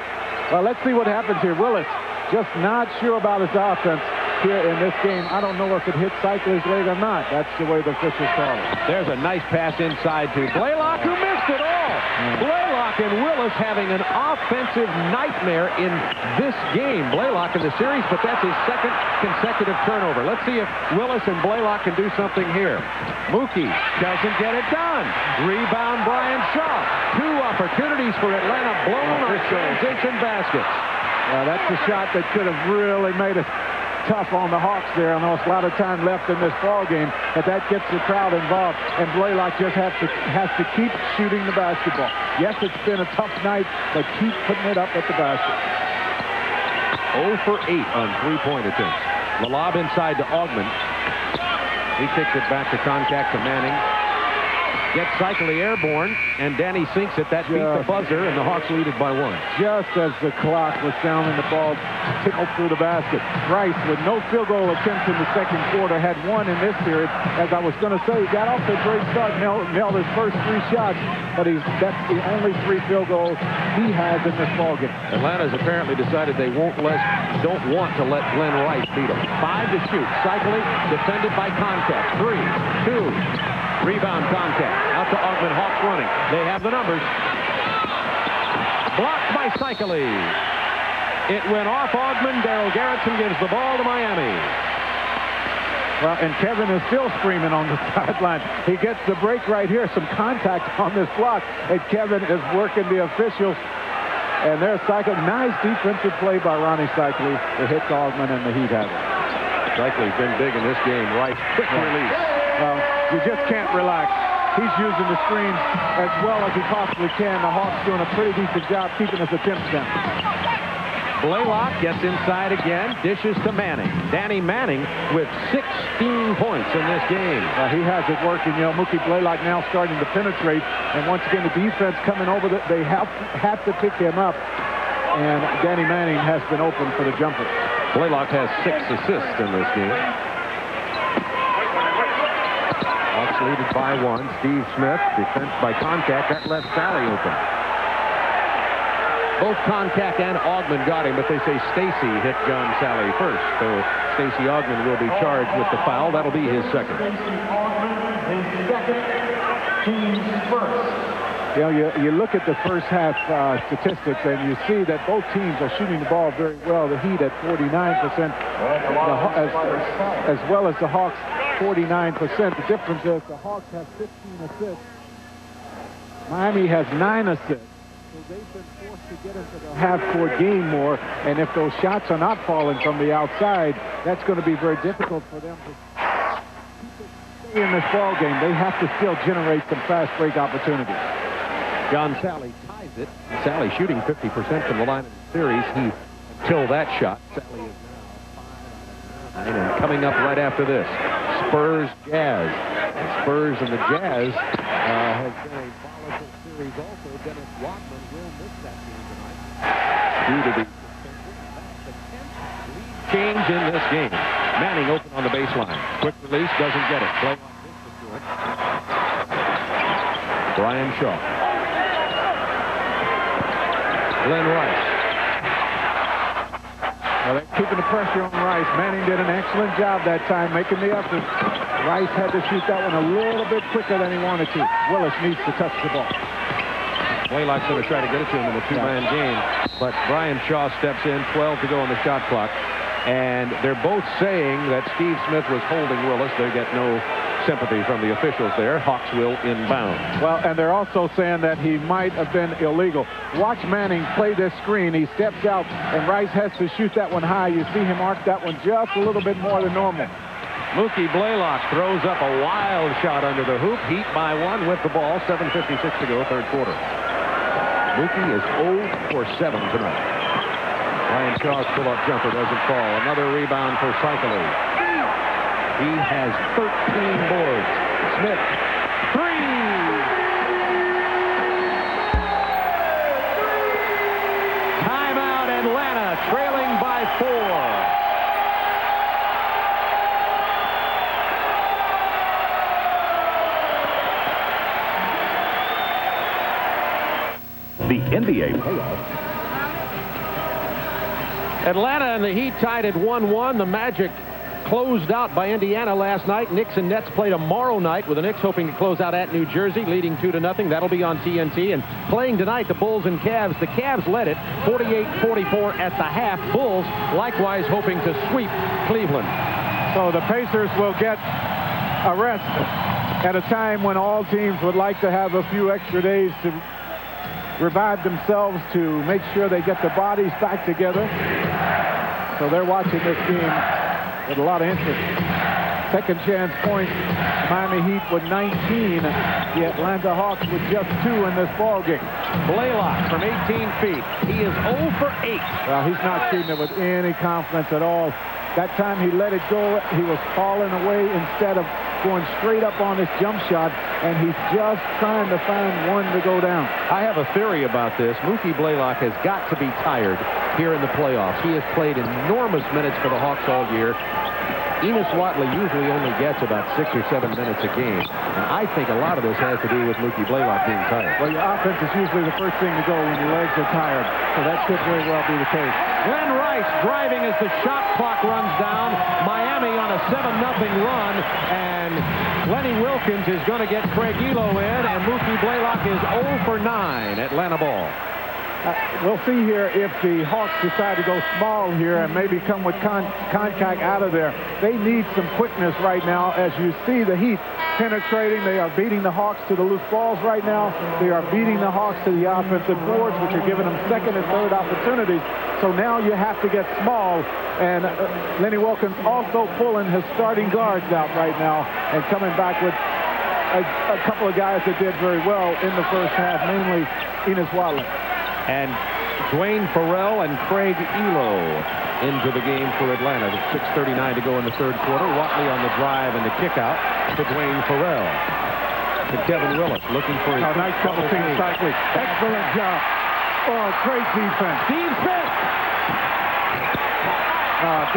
Well, let's see what happens here. Willis just not sure about his offense here in this game. I don't know if it hit Seikaly's leg or not. That's the way the officials call it. There's a nice pass inside to Blaylock, who missed it all. Blaylock and Willis having an offensive nightmare in this game. Blaylock in the series, but that's his second consecutive turnover. Let's see if Willis and Blaylock can do something here. Mookie doesn't get it done. Rebound Brian Shaw. 2 opportunities for Atlanta blown on transition baskets. That's the shot that could have really made it tough on the Hawks there. I know it's a lot of time left in this ball game, but that gets the crowd involved, and Blaylock just has to keep shooting the basketball. Yes, it's been a tough night, but keep putting it up at the basket. 0 for 8 on 3-point attempts. The lob inside to Augment. He kicks it back to Koncak to Manning. gets Seikaly airborne, and Danny sinks it. That beat the buzzer, and the Hawks lead it by 1. Just as the clock was sounding, the ball tickled through the basket. Rice, with no field goal attempts in the second quarter, had 1 in this period. As I was going to say, he got off to a great start, nailed his first 3 shots, but that's the only 3 field goals he has in this ballgame. Atlanta's apparently decided they don't want to let Glenn Rice beat them. 5 to shoot. Seikaly defended by contact. 3, 2. Rebound contact. Out to Augman. Hawks running. They have the numbers. Blocked by Seikaly. It went off Augman. Darryl Garretson gives the ball to Miami. Well, and Kevin is still screaming on the sideline. He gets the break right here. Some contact on this block. And Kevin is working the officials. And there's Seikaly. Nice defensive play by Rony Seikaly. It hits Augman, and the Heat have it. Seikaly's been big in this game. Rice, quick release. Well, you just can't relax. He's using the screen as well as he possibly can. The Hawks doing a pretty decent job keeping his attempts down. Blaylock gets inside again, dishes to Manning. Danny Manning with 16 points in this game. He has it working. You know, Mookie Blaylock now starting to penetrate. And once again, the defense coming over. They have to pick him up. And Danny Manning has been open for the jumper. Blaylock has 6 assists in this game. Hawks lead it by 1. Steve Smtih, defense by contact. That left Sally open. Both contact and Augman got him, but they say Stacy hit John Sally first. So Stacy Augman will be charged with the foul. That'll be his second. You know, you look at the first half statistics, and you see that both teams are shooting the ball very well. The Heat at 49%, as well as the Hawks 49%. The difference is the Hawks have 15 assists. Miami has 9 assists. So they've been forced to get into the half-court game more, and if those shots are not falling from the outside, that's going to be very difficult for them to stay in this ball game. They have to still generate some fast break opportunities. John Sally ties it. Sally shooting 50% from the line of the series. Until that shot, Sally is now 5 out of 9, and coming up right after this, Spurs Jazz. The Spurs and the Jazz has been a volatile series also. Dennis Rodman will miss that game tonight due to the suspension. That's the 10th lead change in this game. Manning open on the baseline. Quick release, doesn't get it. Play on distance to it. Brian Shaw. Glenn Rice. Well, they're keeping the pressure on Rice. Manning did an excellent job that time, making the effort. Rice had to shoot that one a little bit quicker than he wanted to. Willis needs to touch the ball. Blaylock's going to try to get it to him in the 2-man game, but Brian Shaw steps in, 12 to go on the shot clock, and they're both saying that Steve Smtih was holding Willis. They get no sympathy from the officials there. Hawks will inbound. Well, and they're also saying that he might have been illegal. Watch Manning play this screen. He steps out, and Rice has to shoot that one high. You see him arc that one just a little bit more than normal. Mookie Blaylock throws up a wild shot under the hoop. Heat by 1 with the ball. 7:56 to go, third quarter. Mookie is 0 for 7 tonight. Ryan Shaw's pull-up jumper doesn't fall. Another rebound for Seikaly. He has 13 boards. Smith, 3! Timeout, Atlanta, trailing by 4. The NBA playoffs. Atlanta and the Heat tied at 1-1. The Magic closed out by Indiana last night. Knicks and Nets play tomorrow night, with the Knicks hoping to close out at New Jersey, leading 2-0. That'll be on TNT. And playing tonight, the Bulls and Cavs. The Cavs led it 48-44 at the half. Bulls likewise hoping to sweep Cleveland. So the Pacers will get a rest at a time when all teams would like to have a few extra days to revive themselves, to make sure they get their bodies back together. So they're watching this game with a lot of interest. Second chance points, Miami Heat with 19. The Atlanta Hawks with just 2 in this ball game. Blaylock from 18 feet. He is 0 for 8. Well, he's not shooting it with any confidence at all. That time he let it go. He was falling away instead of going straight up on his jump shot, and he's just trying to find one to go down. I have a theory about this. Mookie Blaylock has got to be tired here in the playoffs. He has played enormous minutes for the Hawks all year. Enos Watley usually only gets about 6 or 7 minutes a game. And I think a lot of this has to do with Mookie Blaylock being tired. Well, your offense is usually the first thing to go when your legs are tired. So that could very well be the case. Glenn Rice driving as the shot clock runs down. Miami on a 7-0 run. And Lenny Wilkins is going to get Craig Elo in. And Mookie Blaylock is 0 for 9. Atlanta ball. We'll see here if the Hawks decide to go small here and maybe come with contact out of there. They need some quickness right now. As you see the Heat penetrating, they are beating the Hawks to the loose balls right now. They are beating the Hawks to the offensive boards, which are giving them second and third opportunities. So now you have to get small. And Lenny Wilkins also pulling his starting guards out right now and coming back with a couple of guys that did very well in the first half, mainly Enos Watley. And Dwayne Farrell and Craig Elo into the game for Atlanta. 6:39 to go in the third quarter. Watley on the drive and the kick out to Dwayne Farrell. To Kevin Willis looking for a nice double team. Seikaly. Excellent job. Oh, great defense. Steve Smtih.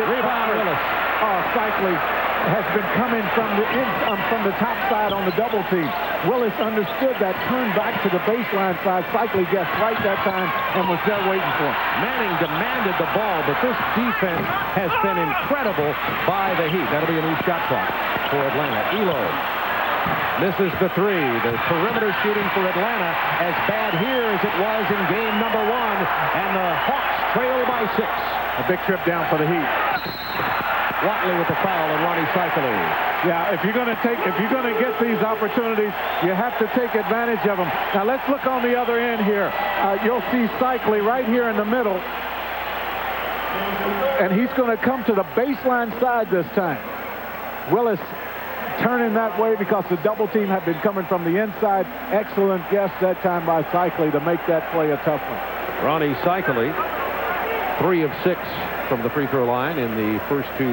Rebound Willis. Oh, Seikaly has been coming from the top side on the double team. Willis understood that, turned back to the baseline side. Seikaly guessed right that time and was there waiting for him. Manning demanded the ball, but this defense has been incredible by the Heat. That'll be a new shot clock for Atlanta. Elo misses the three. The perimeter shooting for Atlanta as bad here as it was in game number 1, and the Hawks trail by 6. A big trip down for the Heat. Watley with the foul and Rony Seikaly. Yeah, if you're going to get these opportunities, you have to take advantage of them. Now let's look on the other end here. You'll see Seikaly right here in the middle, and he's going to come to the baseline side this time. Willis turning that way because the double team had been coming from the inside. Excellent guess that time by Seikaly to make that play a tough one. Rony Seikaly, 3 of 6 from the free throw line in the first 2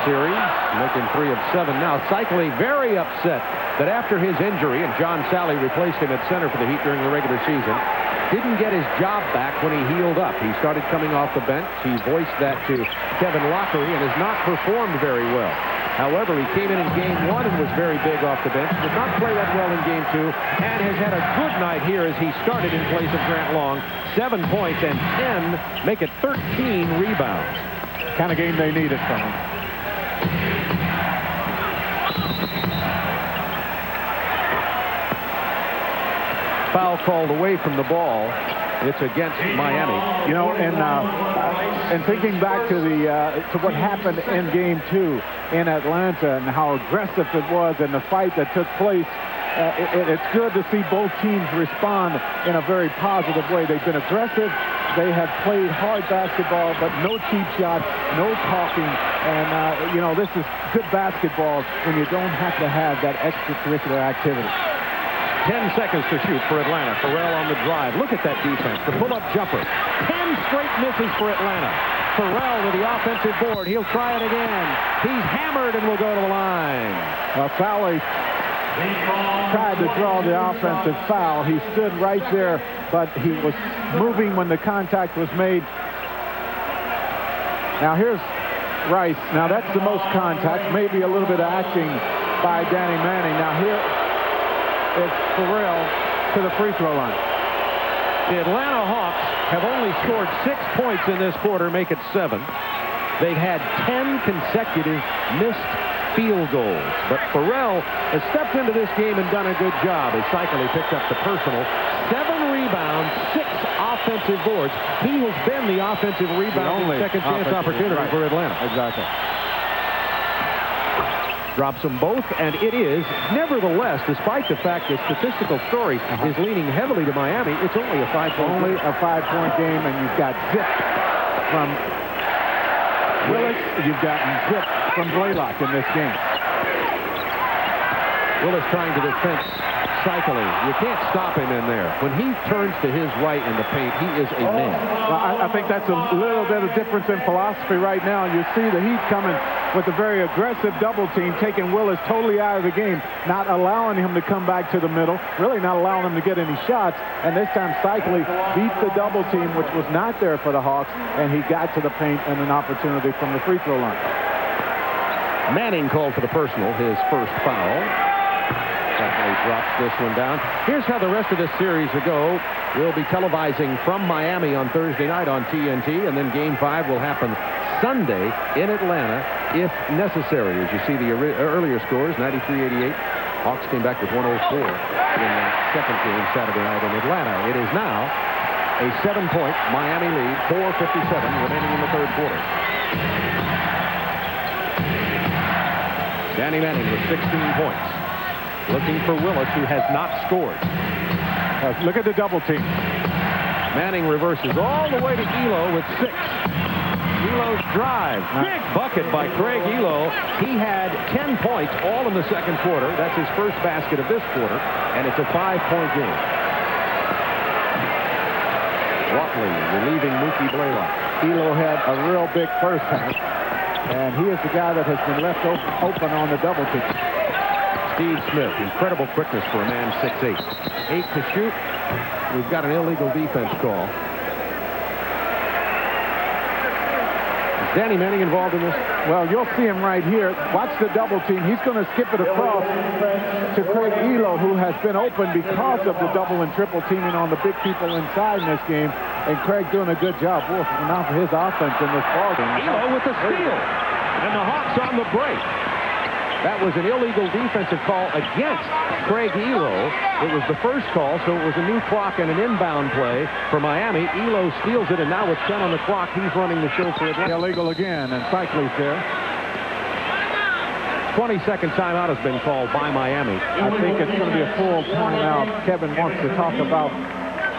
series, making 3 of 7 now. Seikaly very upset that after his injury, and John Sally replaced him at center for the Heat during the regular season, didn't get his job back when he healed up. He started coming off the bench. He voiced that to Kevin Lockery and has not performed very well. However, he came in game 1 and was very big off the bench. Did not play that well in game 2 and has had a good night here as he started in place of Grant Long. 7 points and 10, make it 13 rebounds. Kind of game they needed from him. Foul called away from the ball. It's against Miami. You know, and thinking back to to what happened in game 2 in Atlanta and how aggressive it was and the fight that took place, it's good to see both teams respond in a very positive way. They've been aggressive. They have played hard basketball, but no cheap shots, no talking. And, you know, this is good basketball when you don't have to have that extracurricular activity. 10 seconds to shoot for Atlanta. Farrell on the drive. Look at that defense. The pull-up jumper. 10 straight misses for Atlanta. Farrell with the offensive board. He'll try it again. He's hammered and will go to the line. Well, Sally tried to draw the offensive foul. He stood right there, but he was moving when the contact was made. Now here's Rice. Now that's the most contact. Maybe a little bit of acting by Danny Manning. Now here it's Farrell to the free throw line. The Atlanta Hawks have only scored 6 points in this quarter, make it 7. They've had 10 consecutive missed field goals. But Farrell has stepped into this game and done a good job as Seikaly picked up the personal. 7 rebounds, 6 offensive boards. He has been the offensive rebound second chance opportunity for Atlanta. Exactly. Drops them both, and it is, nevertheless, despite the fact the statistical story is leaning heavily to Miami, it's only a 5-point game. A 5-point game, and you've got zip from Willis. You've gotten zip from Blaylock in this game. Willis trying to defend Seikaly. You can't stop him in there. When he turns to his right in the paint, he is a man. Well, I think that's a little bit of difference in philosophy right now. You see the Heat coming with a very aggressive double team, taking Willis totally out of the game, not allowing him to come back to the middle, really not allowing him to get any shots. And this time Seikaly beat the double team, which was not there for the Hawks, and he got to the paint and an opportunity from the free throw line. Manning called for the personal, his first foul. Seikaly drops this one down. Here's how the rest of this series will go. We'll be televising from Miami on Thursday night on TNT, and then Game 5 will happen Sunday in Atlanta if necessary. As you see the earlier scores, 93-88. Hawks came back with 104 in that second game Saturday night in Atlanta. It is now a 7-point Miami lead, 4:57 remaining in the third quarter. Danny Manning with 16 points. Looking for Willis, who has not scored. Look at the double team. Manning reverses all the way to Elo with 6. Elo's drive. Big bucket by Craig Elo. He had 10 points all in the second quarter. That's his first basket of this quarter, and it's a 5-point game. Watley relieving Mookie Blaylock. Elo had a real big first half, and he is the guy that has been left open on the double team. Steve Smtih, incredible quickness for a man 6'8". 8 to shoot. We've got an illegal defense call. Is Danny Manning involved in this? Well, you'll see him right here. Watch the double team. He's going to skip it across to Craig Elo, who has been open because of the double and triple teaming on the big people inside in this game. And Craig doing a good job. Wolf, now for his offense in this ballgame. Elo with the steal. And the Hawks on the break. That was an illegal defensive call against Craig Elo. It was the first call, so it was a new clock and an inbound play for Miami. Elo steals it, and now with 10 on the clock, he's running the show for Atlanta. Illegal again, and Seikaly's there. 20-second timeout has been called by Miami. I think it's going to be a full timeout. Kevin wants to talk about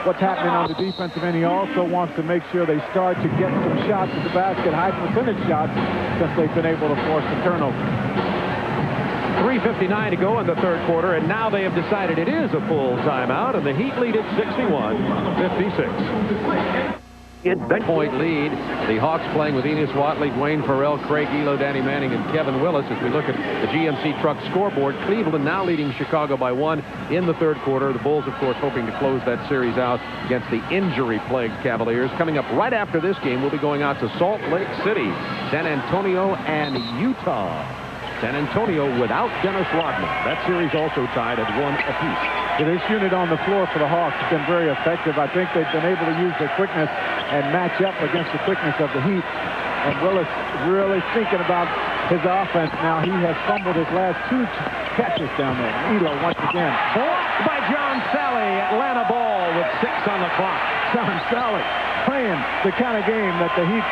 what's happening on the defensive end. He also wants to make sure they start to get some shots at the basket, high percentage shots, since they've been able to force the turnover. 3:59 to go in the third quarter, and now they have decided it is a full timeout, and the Heat lead at 61-56. 10-point lead. The Hawks playing with Enos Watley, Dwayne Farrell, Craig Elo, Danny Manning, and Kevin Willis. As we look at the GMC Truck scoreboard, Cleveland now leading Chicago by 1 in the third quarter. The Bulls, of course, hoping to close that series out against the injury-plagued Cavaliers. Coming up right after this game, we'll be going out to Salt Lake City, San Antonio, and Utah. San Antonio without Dennis Rodman. That series also tied at 1 apiece. This unit on the floor for the Hawks has been very effective. I think they've been able to use their quickness and match up against the quickness of the Heat. And Willis really thinking about his offense now. He has fumbled his last 2 catches down there. Elo once again. Blocked by John Sally. Atlanta ball with 6 on the clock. John Sally playing the kind of game that the Heat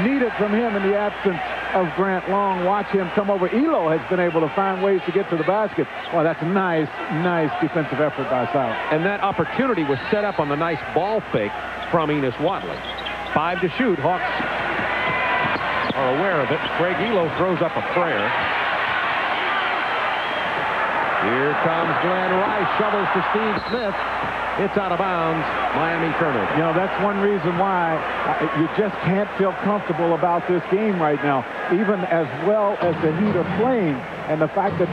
needed from him in the absence of Grant Long. Watch him come over. Elo has been able to find ways to get to the basket. Well, that's a nice defensive effort by Sally. And that opportunity was set up on the nice ball fake from Enos Watley. 5 to shoot. Hawks are aware of it. Craig Elo throws up a prayer. Here comes Glenn Rice. Shovels to Steve Smtih. It's out of bounds. Miami turnover. You know, that's one reason why you just can't feel comfortable about this game right now. Even as well as the Heat are playing, and the fact that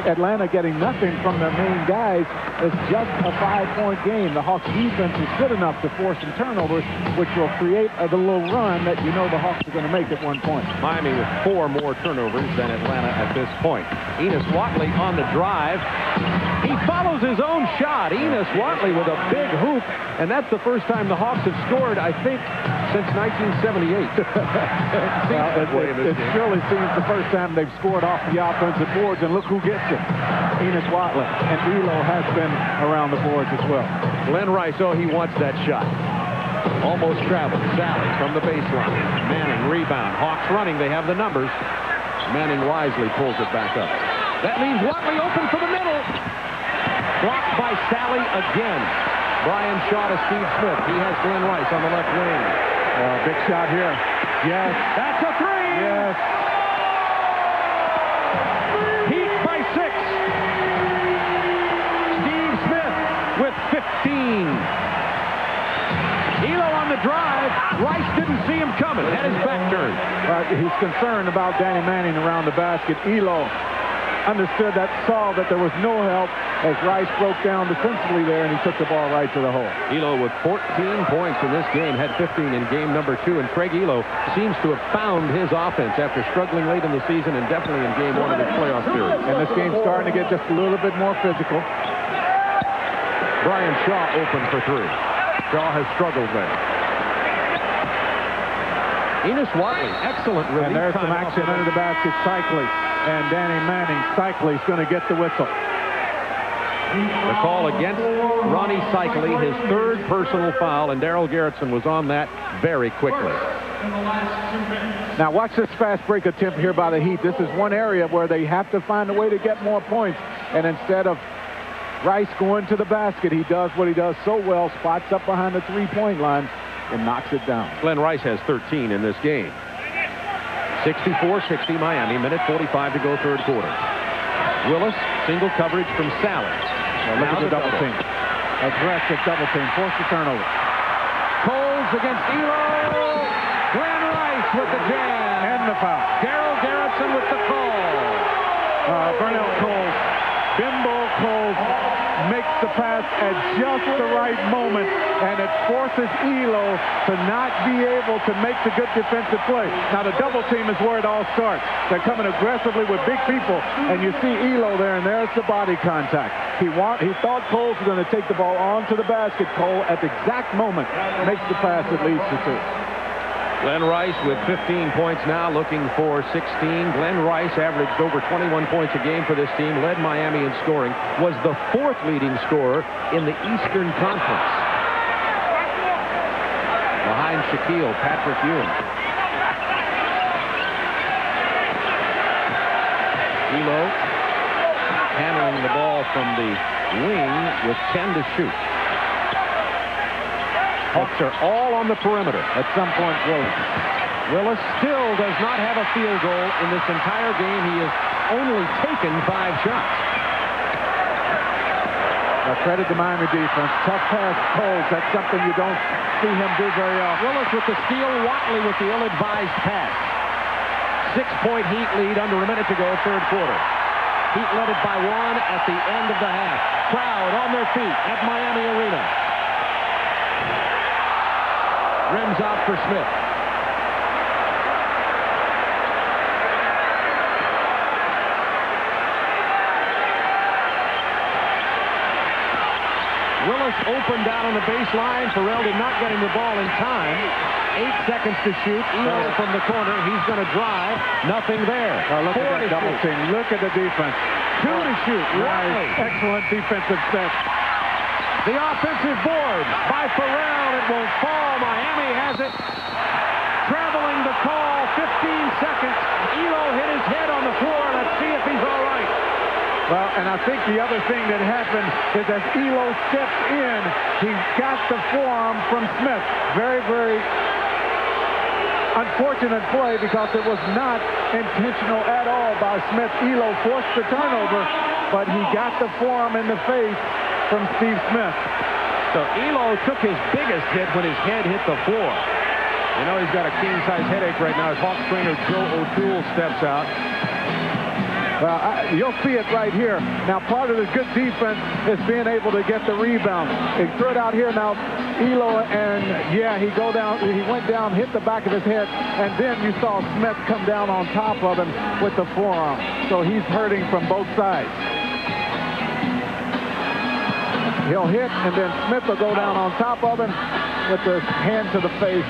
Atlanta getting nothing from their main guys is just a 5-point game. The Hawks defense is good enough to force some turnovers, which will create the little run that you know the Hawks are going to make at one point. Miami with 4 more turnovers than Atlanta at this point. Enos Watley on the drive. He follows his own shot. Enos Watley with a big hoop, and that's the first time the Hawks have scored, I think, since 1978. It surely seems the first time they've scored off the offensive boards, and look who gets it. Enos Watley, and Elo has been around the boards as well. Glenn Rice, he wants that shot. Almost traveled. Sally from the baseline. Manning rebound. Hawks running. They have the numbers. Manning wisely pulls it back up. That leaves Watley open for the middle. Blocked by Sally again. Brian Shaw to Steve Smtih. He has Glenn Rice on the left wing. Big shot here. Yes. That's a 3. Yes. Heat by 6. Elo on the drive. Rice didn't see him coming. Had his back turned. He's concerned about Danny Manning around the basket. Elo understood that, saw that there was no help as Rice broke down defensively there, and he took the ball right to the hole. Elo with 14 points in this game, had 15 in game number 2, and Craig Elo seems to have found his offense after struggling late in the season and definitely in game 1 of his playoff series. And this game's starting to get just a little bit more physical. Brian Shaw open for 3. Shaw has struggled there. Enos Watley, excellent relief. And there's some action under the basket. Seikaly and Danny Manning. Seikaly's going to get the whistle. The call against Rony Seikaly, his 3rd personal foul, and Darrell Garretson was on that very quickly. Now watch this fast break attempt here by the Heat. This is one area where they have to find a way to get more points. And instead of Rice going to the basket, he does what he does so well, spots up behind the 3-point line and knocks it down. Glenn Rice has 13 in this game. 64-60 Miami, minute 45 to go, 3rd quarter. Willis, single coverage from Sally. Well, look at the double team. Aggressive double team. Force the turnover. Coles against Elo. Glenn Rice with the jam. And the foul. Darrell Garretson with the call. Burnell Coles. Bimbo Coles makes the pass at just the right moment, and it forces Elo to not be able to make the good defensive play. Now, the double team is where it all starts. They're coming aggressively with big people, and you see Elo there, and there's the body contact. He thought Coles was going to take the ball onto the basket. Cole, at the exact moment, makes the pass that leads to 2. Glenn Rice with 15 points now, looking for 16. Glenn Rice averaged over 21 points a game for this team, led Miami in scoring, was the 4th leading scorer in the Eastern Conference. Behind Shaquille, Patrick Ewing. Elo handling the ball from the wing with 10 to shoot. Hawks are all on the perimeter. At some point, Willis still does not have a field goal in this entire game. He has only taken 5 shots. Now, credit the Miami defense. Tough pass, Coles. That's something you don't see him do very often. Willis with the steal, Watley with the ill-advised pass. 6-point Heat lead under a minute to go, 3rd quarter. Heat led it by 1 at the end of the half. Crowd on their feet at Miami Arena. Rims out for Smith. Willis opened down on the baseline. Farrell did not get him the ball in time. 8 seconds to shoot. Elo from the corner. He's going to drive. Nothing there. Look at that double team. Look at the defense. 2 to shoot. Nice. Excellent defensive set. The offensive board by Farrell. It won't fall. Miami has it. Traveling the call. 15 seconds. Elo hit his head on the floor. Let's see if he's all right. Well, and I think the other thing that happened is as Elo steps in, he got the forearm from Smith. Very, very unfortunate play because it was not intentional at all by Smith. Elo forced the turnover, but he got the forearm in the face from Steve Smith. So Elo took his biggest hit when his head hit the floor. You know he's got a king-size headache right now as Hawks trainer Joe O'Toole steps out. Well, you'll see it right here. Now, part of the good defense is being able to get the rebound. He threw it out here now. Elo, and yeah, he went down, hit the back of his head, and then you saw Smith come down on top of him with the forearm. So he's hurting from both sides. He'll hit, and then Smith will go down on top of him with the hand to the face.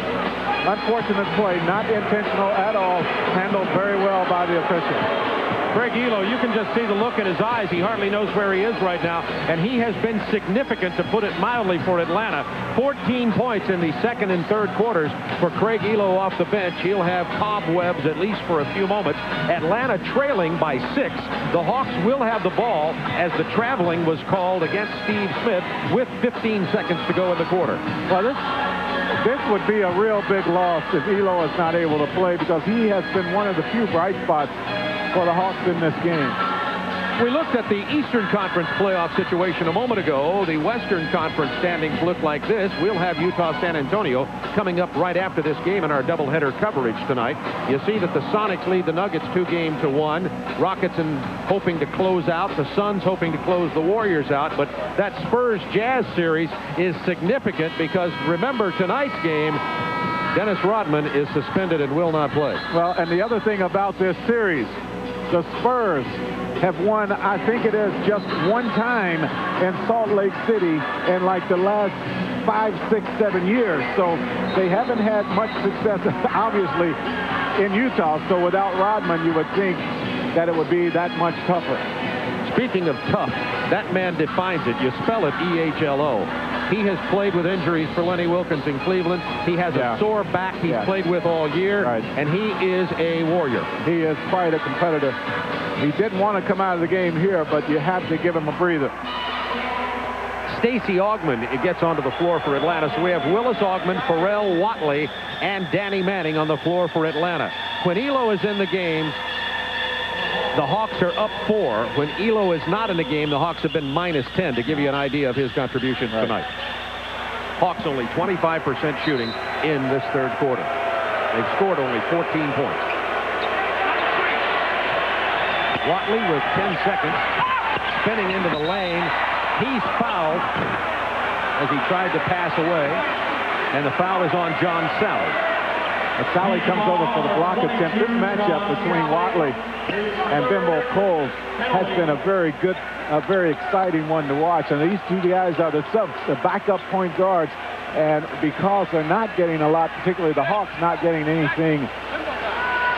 Unfortunate play, not intentional at all. Handled very well by the official. Craig Elo, you can just see the look in his eyes. He hardly knows where he is right now, and he has been significant, to put it mildly, for Atlanta. 14 points in the 2nd and 3rd quarters for Craig Elo off the bench. He'll have cobwebs at least for a few moments. Atlanta trailing by 6. The Hawks will have the ball as the traveling was called against Steve Smith with 15 seconds to go in the quarter. Well, this would be a real big loss if Elo is not able to play, because he has been one of the few bright spots for the Hawks in this game. We looked at the Eastern Conference playoff situation a moment ago. The Western Conference standings look like this. We'll have Utah-San Antonio coming up right after this game in our doubleheader coverage tonight. You see that the Sonics lead the Nuggets 2-1. Rockets hoping to close out. The Suns hoping to close the Warriors out. But that Spurs-Jazz series is significant because, remember, tonight's game, Dennis Rodman is suspended and will not play. Well, and the other thing about this series, the Spurs have won, I think it is just one time in Salt Lake City in like the last 5, 6, 7 years. So they haven't had much success, obviously, in Utah. So without Rodman, you would think that it would be that much tougher. Speaking of tough, that man defines it. You spell it E-H-L-O. He has played with injuries for Lenny Wilkens in Cleveland. He has a sore back he's played with all year, and he is a warrior. He is quite a competitor. He didn't want to come out of the game here, but you have to give him a breather. Stacey Augmon gets onto the floor for Atlanta. So we have Willis Augmon, Pharrell Watley, and Danny Manning on the floor for Atlanta. When Elo is in the game, the Hawks are up 4. When Elo is not in the game, the Hawks have been -10 to give you an idea of his contribution tonight. Hawks only 25% shooting in this third quarter. They've scored only 14 points. Watley with 10 seconds, spinning into the lane. He's fouled as he tried to pass away, and the foul is on John Sally. Sally comes over for the block attempt. This matchup between Watley and Bimbo Coles has been a very good, a very exciting one to watch. And these two guys are the backup point guards. And because they're not getting a lot, particularly the Hawks not getting anything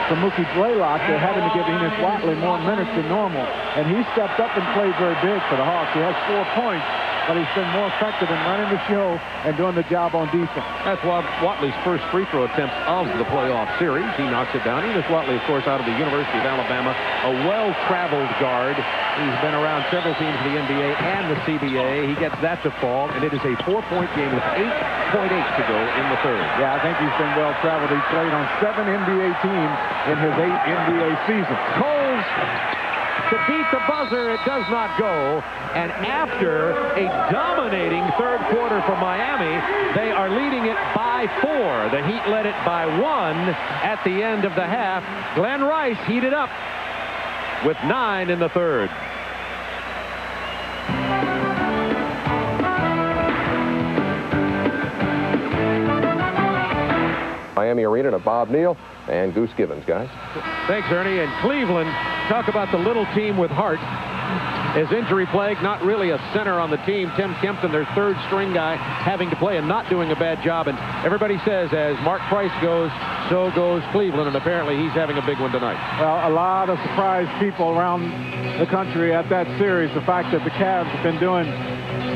from Mookie Blaylock, they're having to give Enos Watley more minutes than normal. And he stepped up and played very big for the Hawks. He has 4 points, but he's been more effective in running the show and doing the job on defense. That's Watley's first free throw attempt of the playoff series. He knocks it down. Enos Watley, of course, out of the University of Alabama, a well-traveled guard. He's been around several teams in the NBA and the CBA. He gets that to fall, and it is a 4-point game with 8.8 to go in the third. Yeah, I think he's been well-traveled. He played on 7 NBA teams in his 8 NBA seasons. Coles to beat the buzzer. It does not go. And after a dominating third quarter for Miami, they are leading it by 4. The Heat led it by 1 at the end of the half. Glenn Rice heated up with 9 in the third. Miami Arena to Bob Neal and Goose Gibbons, guys. Thanks, Ernie. And Cleveland, talk about the little team with heart. Is injury plagued, not really a center on the team. Tim Kempton, their third string guy, having to play and not doing a bad job. And everybody says as Mark Price goes, so goes Cleveland. And apparently he's having a big one tonight. Well, a lot of surprised people around the country at that series. The fact that the Cavs have been doing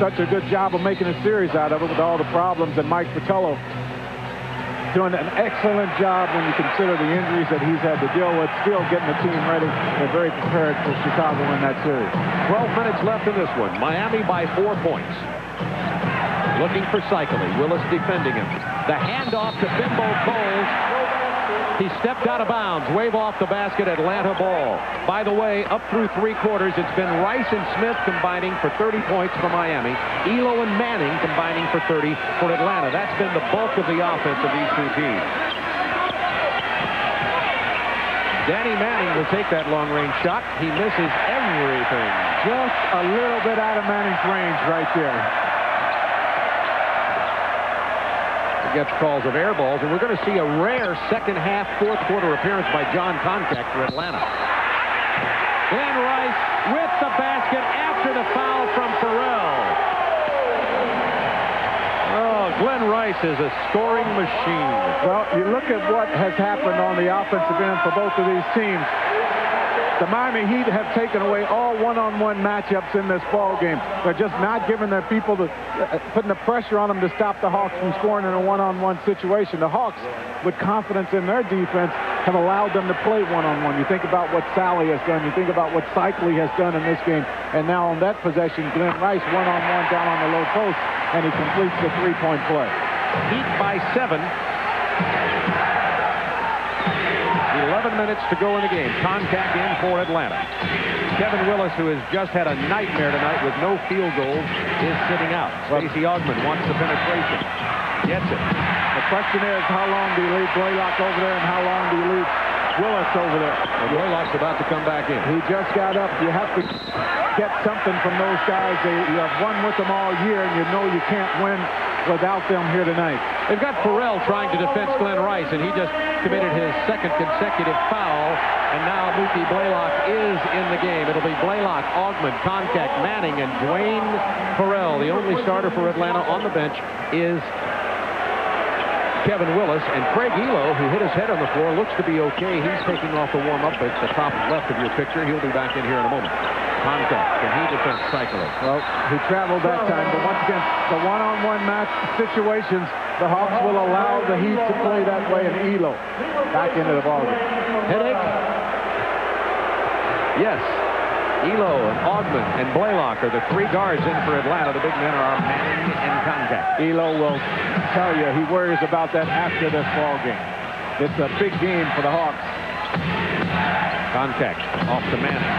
such a good job of making a series out of it with all the problems, and Mike Fratello doing an excellent job when you consider the injuries that he's had to deal with, still getting the team ready. They're very prepared for Chicago in that series. 12 minutes left in this one. Miami by 4 points. Looking for Seikaly. Willis defending him. The handoff to Bimbo Coles. He stepped out of bounds. Wave off the basket. Atlanta ball. By the way, up through 3 quarters, it's been Rice and Smith combining for 30 points for Miami. Elo and Manning combining for 30 for Atlanta. That's been the bulk of the offense of these two teams. Danny Manning will take that long-range shot. He misses everything. Just a little bit out of Manning's range right there. Gets calls of air balls, and we're going to see a rare second half, fourth quarter appearance by John Contact for Atlanta. Glenn Rice with the basket after the foul from Pharrell. Oh, Glenn Rice is a scoring machine. Well, you look at what has happened on the offensive end for both of these teams. The Miami Heat have taken away all one-on-one matchups in this ball game. They're just not giving their people putting the pressure on them to stop the Hawks from scoring in a one-on-one situation. The Hawks, with confidence in their defense, have allowed them to play one-on-one. You think about what Sally has done. You think about what Seikaly has done in this game. And now on that possession, Glenn Rice one-on-one down on the low post, and he completes the three-point play. Heat by 7. 11 minutes to go in the game. Contact in for Atlanta. Kevin Willis, who has just had a nightmare tonight with no field goals, is sitting out. Stacey Augmon wants the penetration. Gets it. The question is, how long do you leave Blaylock over there, and how long do you leave Willis over there? Well, Blaylock's about to come back in. He just got up. You have to get something from those guys. You have won with them all year, and you know you can't win without them here tonight. They've got Farrell trying to defend Glenn Rice, and he just committed his second consecutive foul, and now Mookie Blaylock is in the game. It'll be Blaylock, Augmon, Contact, Manning, and Dwayne Farrell. The only starter for Atlanta on the bench is Kevin Willis, and Craig Elo, who hit his head on the floor, looks to be okay. He's taking off the warm-up at the top left of your picture. He'll be back in here in a moment. Contact. Can he defend Seikaly? Well, he traveled that time, but once again, the one-on-one match situations, the Hawks will allow the Heat to play that way, and Elo back into the ballgame. Headache? Yes. Elo and Augmon and Blaylock are the three guards in for Atlanta. The big men are Manning and Contact. Elo will tell you he worries about that after this ball game. It's a big game for the Hawks. Contact off to Manning.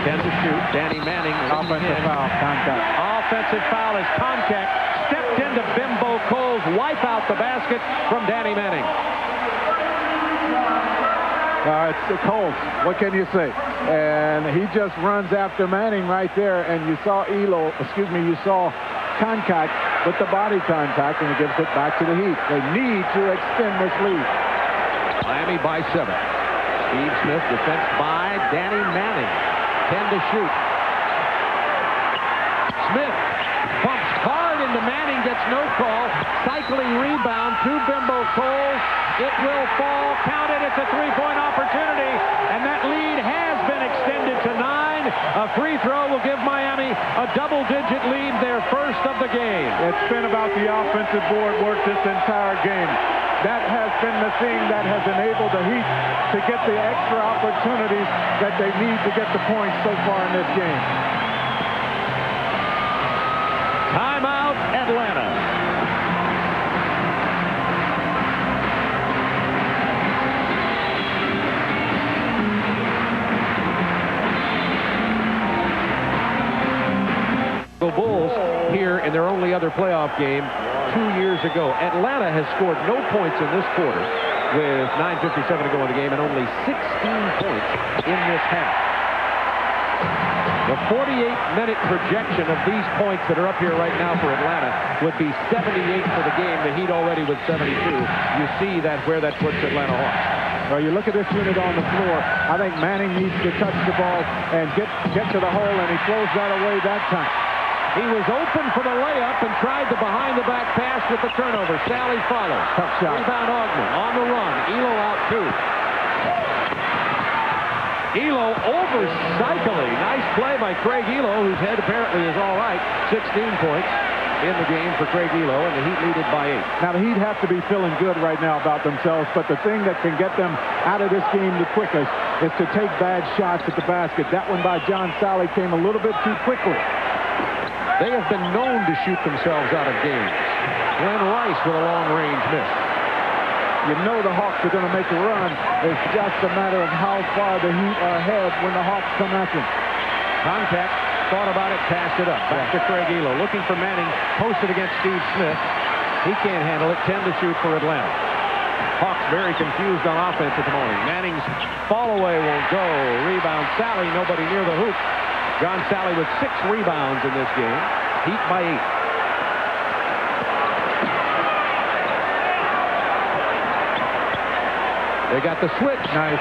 10 to shoot. Danny Manning. Offensive foul. Contact. Offensive foul as Contact stepped into Bimbo Cole's wipe out the basket from Danny Manning. It's the Colts. What can you say? And he just runs after Manning right there, and you saw you saw Contact with the body contact, and he gives it back to the Heat. They need to extend this lead. Miami by 7. Steve Smith defense by Danny Manning. 10 to shoot. Smith pumps hard into Manning, gets no call. Seikaly rebound to Bimbo Cole. It will fall. Counted. It's a three-point opportunity, and that lead has been extended to 9. A free throw will give Miami a double-digit lead, their first of the game. It's been about the offensive board work this entire game. That has been the thing that has enabled the Heat to get the extra opportunities that they need to get the points so far in this game. Timeout, Atlanta. The Bulls here in their only other playoff game 2 years ago. Atlanta has scored no points in this quarter with 9:57 to go in the game and only 16 points in this half. The 48-minute projection of these points that are up here right now for Atlanta would be 78 for the game. The Heat already with 72. You see that where that puts Atlanta Hawks. Well, you look at this unit on the floor. I think Manning needs to touch the ball and get to the hole, and he throws that away that time. He was open for the layup and tried the behind-the-back pass with the turnover. Sally follows. Tough shot. Rebound Augmon on the run. Elo out too. Elo over Seikaly. Nice play by Craig Elo, whose head apparently is all right. 16 points in the game for Craig Elo, and the Heat lead it by 8. Now, the Heat have to be feeling good right now about themselves, but the thing that can get them out of this game the quickest is to take bad shots at the basket. That one by John Sally came a little bit too quickly. They have been known to shoot themselves out of games. Glenn Rice with a long-range miss. You know the Hawks are going to make a run. It's just a matter of how far the Heat are ahead when the Hawks come at them. Contact, thought about it, passed it up. Back to Craig Elo, looking for Manning, posted against Steve Smith. He can't handle it, 10 to shoot for Atlanta. Hawks very confused on offense at the moment. Manning's fall away won't go. Rebound Sally, nobody near the hoop. John Sally with 6 rebounds in this game. Heat by 8. They got the switch. Nice.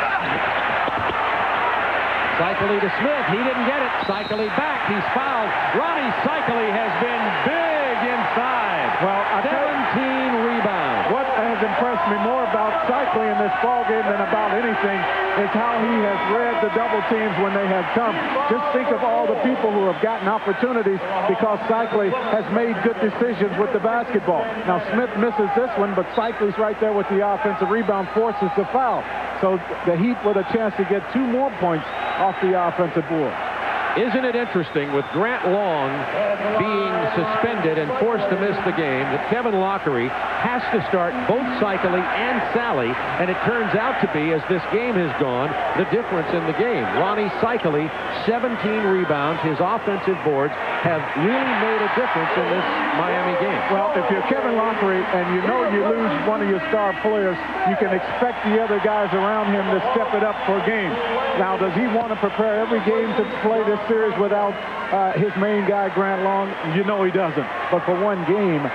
Seikaly to Smith. He didn't get it. Seikaly back. He's fouled. Rony Seikaly has been big inside. Well, 17 rebounds. What has impressed me more about Seikaly in this ballgame than about anything is how he has read the double teams when they have come. Just think of all the people who have gotten opportunities because Seikaly has made good decisions with the basketball. Now, Smith misses this one, but Seikaly's right there with the offensive rebound, forces the foul. So the Heat with a chance to get 2 more points off the offensive board. Isn't it interesting, with Grant Long being suspended and forced to miss the game, that Kevin Lockery has to start both Seikaly and Sally, and it turns out to be, as this game has gone, the difference in the game. Rony Seikaly, 17 rebounds. His offensive boards have really made a difference in this Miami game. Well, if you're Kevin Lockery and you know you lose one of your star players, you can expect the other guys around him to step it up for a game. Now, does he want to prepare every game to play this series without his main guy, Grant Long? You know he doesn't. But for one game,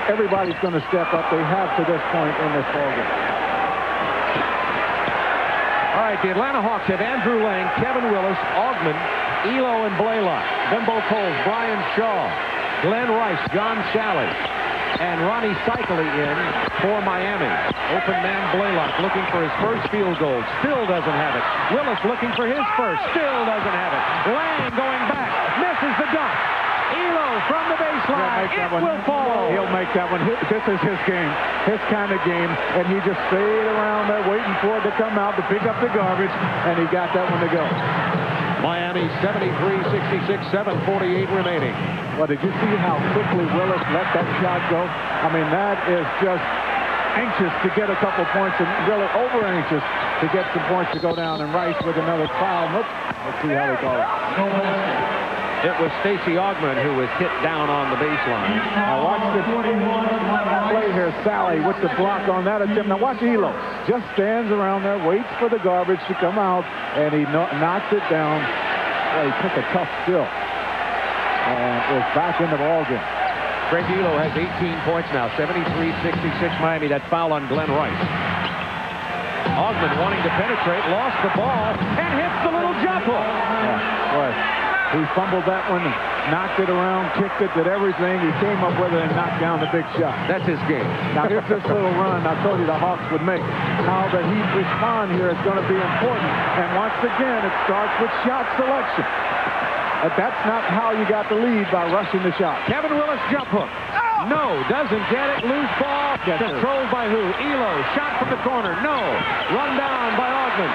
everybody's going to step up. They have to this point in this ballgame. All right, the Atlanta Hawks have Andrew Lang, Kevin Willis, Augman, Elo, and Blaylock, Bimbo Coles, Brian Shaw, Glenn Rice, John Sally, and Rony Seikaly in for Miami. Open man Blaylock looking for his first field goal. Still doesn't have it. Willis looking for his first. Still doesn't have it. Lang going back. Misses the dunk. Elo from the baseline. It will fall. He'll make that one. This is his game. His kind of game. And he just stayed around there waiting for it to come out to pick up the garbage. And he got that one to go. Miami 73-66, 7:48 remaining. Well, did you see how quickly Willis let that shot go? I mean, that is just anxious to get a couple points and really over anxious to get some points to go down. And Rice with another foul. Nope. Let's see how they call it. It was Stacey Augman who was hit down on the baseline. Now watch this play here. Sally with the block on that attempt. Now watch Elo. Just stands around there, waits for the garbage to come out, and he knocks it down. Well, he took a tough spill. And is back in the ballgame. Greg Elo has 18 points now. 73-66 Miami. That foul on Glenn Rice. Augman wanting to penetrate, lost the ball, and hits the little jump hook. Yeah, boy. He fumbled that one, knocked it around, kicked it, did everything. He came up with it and knocked down the big shot. That's his game. Now, here's this little run I told you the Hawks would make. How that he respond here is going to be important. And once again, it starts with shot selection. That's not how you got the lead, by rushing the shot. Kevin Willis jump hook. No, doesn't get it. Loose ball. Controlled by who? Elo. Shot from the corner. No. Run down by Augman.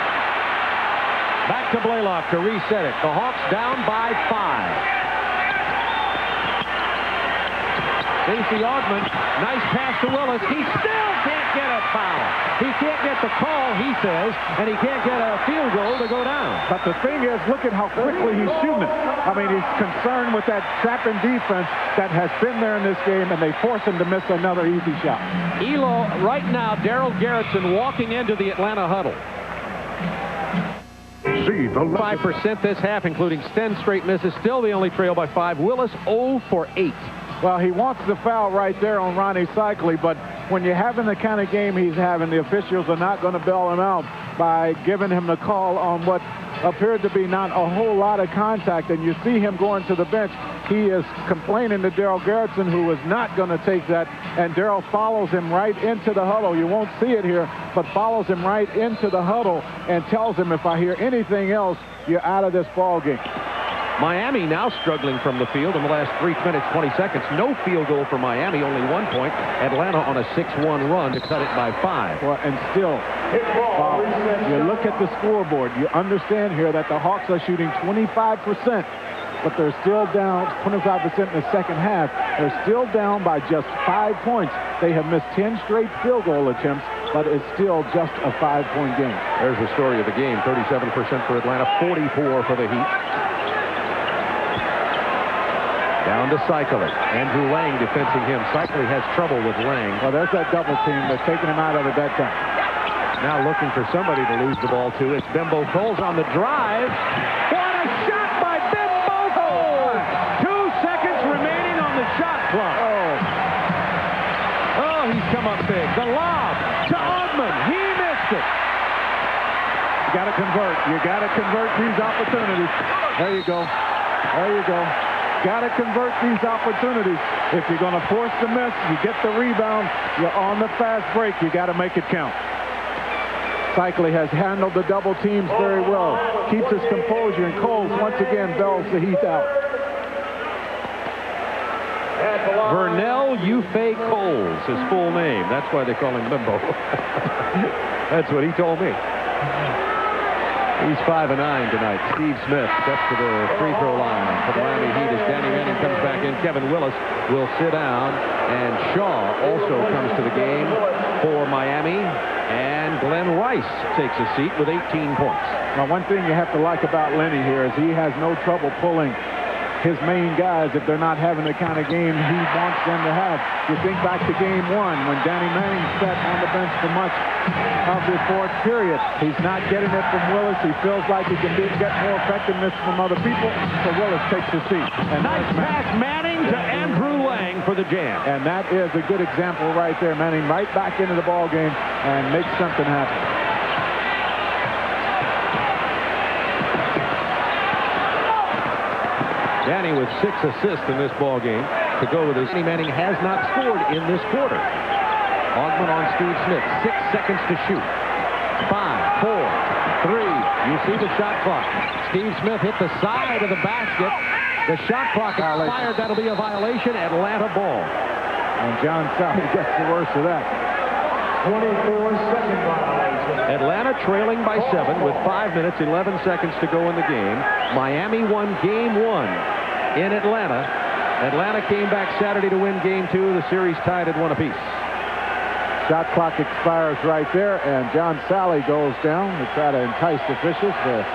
Back to Blaylock to reset it. The Hawks down by 5. Stacey Augman, nice pass to Willis. He still can't get a foul. He can't get the call, he says, and he can't get a field goal to go down. But the thing is, look at how quickly he's shooting it. I mean, he's concerned with that trapping defense that has been there in this game, and they force him to miss another easy shot. Elo, right now, Daryl Garrettson walking into the Atlanta huddle. See the 5% this half, including 10 straight misses. Still the only trail by 5. Willis 0 for 8. Well, he wants the foul right there on Rony Seikaly, but when you're having the kind of game he's having, the officials are not going to bail him out by giving him the call on what appeared to be not a whole lot of contact. And you see him going to the bench. He is complaining to Daryl Garrettson, who is not going to take that, and Daryl follows him right into the huddle. You won't see it here, but follows him right into the huddle and tells him, if I hear anything else, you're out of this ball game. Miami now struggling from the field in the last 3 minutes, 20 seconds. No field goal for Miami, only 1 point. Atlanta on a 6-1 run to cut it by 5. Well, and still, you look at the scoreboard, you understand here that the Hawks are shooting 25%, but they're still down 25% in the second half. They're still down by just 5 points. They have missed 10 straight field goal attempts, but it's still just a 5-point game. There's the story of the game. 37% for Atlanta, 44 for the Heat. Down to Seikaly. Andrew Lang defending him. Seikaly has trouble with Lang. Well, there's that double team. They're taking him out of it that time. Now looking for somebody to lose the ball to. It's Bimbo Coles on the drive. What a shot by Bimbo Coles! 2 seconds remaining on the shot clock. Oh, he's come up big. The lob to Augman. He missed it. You got to convert. You got to convert these opportunities. There you go. There you go. Got to convert these opportunities. If you're going to force the miss, you get the rebound, you're on the fast break. You got to make it count. Seikaly has handled the double teams very well. Keeps his composure, and Coles once again bells the Heat out. Vernell Ufe Coles, his full name. That's why they call him Bimbo. That's what he told me. He's 5 of 9 tonight. Steve Smith steps to the free throw line for the Miami Heat as Danny Manning comes back in. Kevin Willis will sit down, and Shaw also comes to the game for Miami. And Glenn Rice takes a seat with 18 points. Now, one thing you have to like about Lenny here is he has no trouble pulling his main guys if they're not having the kind of game he wants them to have. You think back to game 1 when Danny Manning sat on the bench for much of the fourth period. He's not getting it from Willis. He feels like he can get more effectiveness from other people, so Willis takes the seat. And nice pass, Manning to Andrew Lang for the jam. And that is a good example right there. Manning right back into the ball game and makes something happen. Danny with 6 assists in this ball game to go with his. Danny Manning has not scored in this quarter. Augment on Steve Smith. 6 seconds to shoot. 5, 4, 3. You see the shot clock. Steve Smith hit the side of the basket. The shot clock expired. That'll be a violation. Atlanta ball. And John Sally gets the worst of that. 24-second violation. Atlanta trailing by 7 with 5 minutes, 11 seconds to go in the game. Miami won game 1 in Atlanta. Atlanta came back Saturday to win game 2. The series tied at 1 apiece. Shot clock expires right there, and John Sally goes down to try to entice officials. They're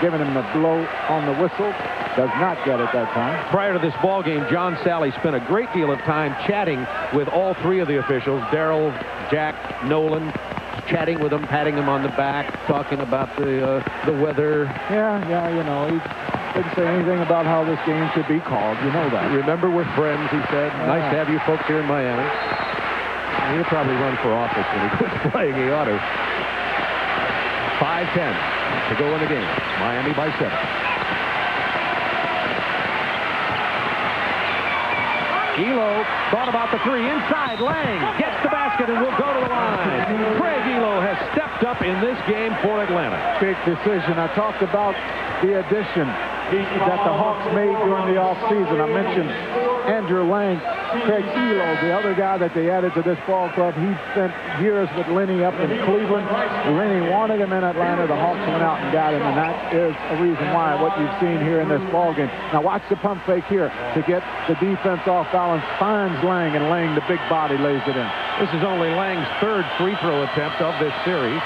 giving him the blow on the whistle. Does not get it that time. Prior to this ball game, John Sally spent a great deal of time chatting with all 3 of the officials, Darrell, Jack, Nolan, chatting with them, patting them on the back, talking about the weather. Yeah, you know, he didn't say anything about how this game should be called. You know that. Remember, we're friends, he said. Nice to have you folks here in Miami. He'll probably run for office when he quits playing. He ought to. 5:10 to go in the game. Miami by 7. Elo thought about the 3 inside. Lang gets the basket and will go to the line. Craig Elo has stepped up in this game for Atlanta. Big decision. I talked about the addition that the Hawks made during the offseason. I mentioned Andrew Lang. Craig Elo, the other guy that they added to this ball club. He spent years with Lenny up in Cleveland. Lenny wanted him in Atlanta. The Hawks went out and got him, and that is a reason why what you've seen here in this ball game. Now watch the pump fake here to get the defense off balance. Finds Lang, and Lang, the big body, lays it in. This is only Lang's 3rd free throw attempt of this series.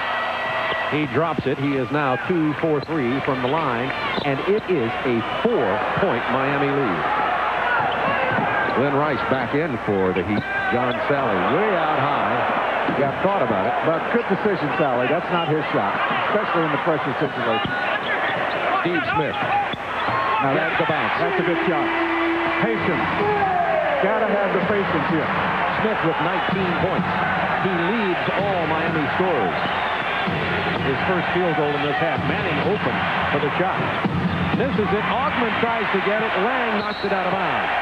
He drops it. He is now 2 for 3 from the line, and it is a 4-point Miami lead. Glenn Rice back in for the Heat. John Sally way out high. Got thought about it. But good decision, Sally. That's not his shot, especially in the pressure situation. Steve Smith. Now that's the bounce. That's a good shot. Patience. Gotta have the patience here. Smith with 19 points. He leads all Miami scorers. His first field goal in this half. Manning open for the shot. This is it. Augment tries to get it. Lang knocks it out of bounds.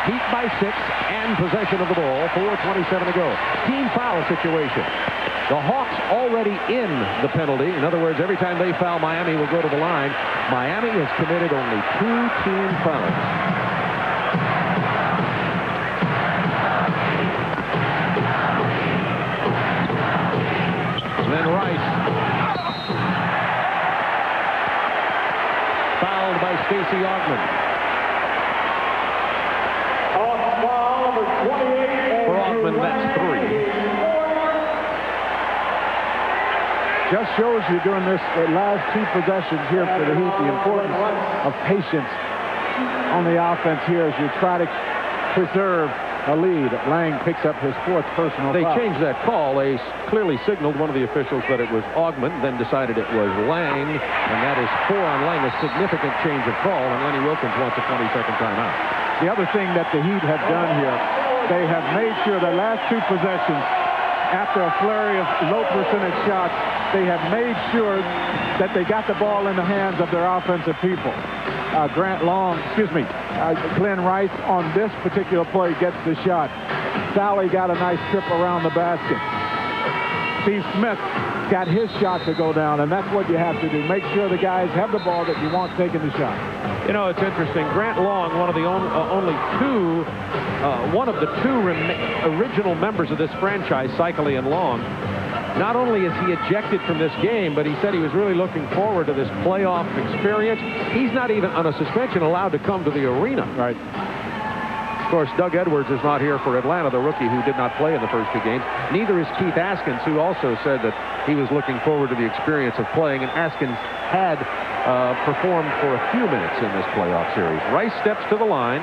Heat by 6 and possession of the ball. 4:27 to go. Team foul situation. The Hawks already in the penalty. In other words, every time they foul, Miami will go to the line. Miami has committed only 2 team fouls. Then Rice. Fouled by Stacey Augment. For Augment, that's 3. Just shows you during this last 2 possessions here for the Heat the importance of patience on the offense here as you try to preserve a lead. Lang picks up his 4th personal foul. They changed that call. They clearly signaled one of the officials that it was Augment, then decided it was Lang, and that is 4 on Lang, a significant change of call, and Lenny Wilkins wants a 20-second timeout. The other thing that the Heat have done here, they have made sure the last 2 possessions, after a flurry of low percentage shots, they have made sure that they got the ball in the hands of their offensive people. Glenn Rice on this particular play gets the shot. Sally got a nice trip around the basket. Steve Smith got his shot to go down, and that's what you have to do. Make sure the guys have the ball that you want taking the shot. You know, it's interesting. Grant Long, one of the original members of this franchise, Seikaly and Long, not only is he ejected from this game, but he said he was really looking forward to this playoff experience. He's not even on a suspension allowed to come to the arena. Right. Of course, Doug Edwards is not here for Atlanta, the rookie who did not play in the first 2 games. Neither is Keith Askins, who also said that he was looking forward to the experience of playing, and Askins had performed for a few minutes in this playoff series. Rice steps to the line.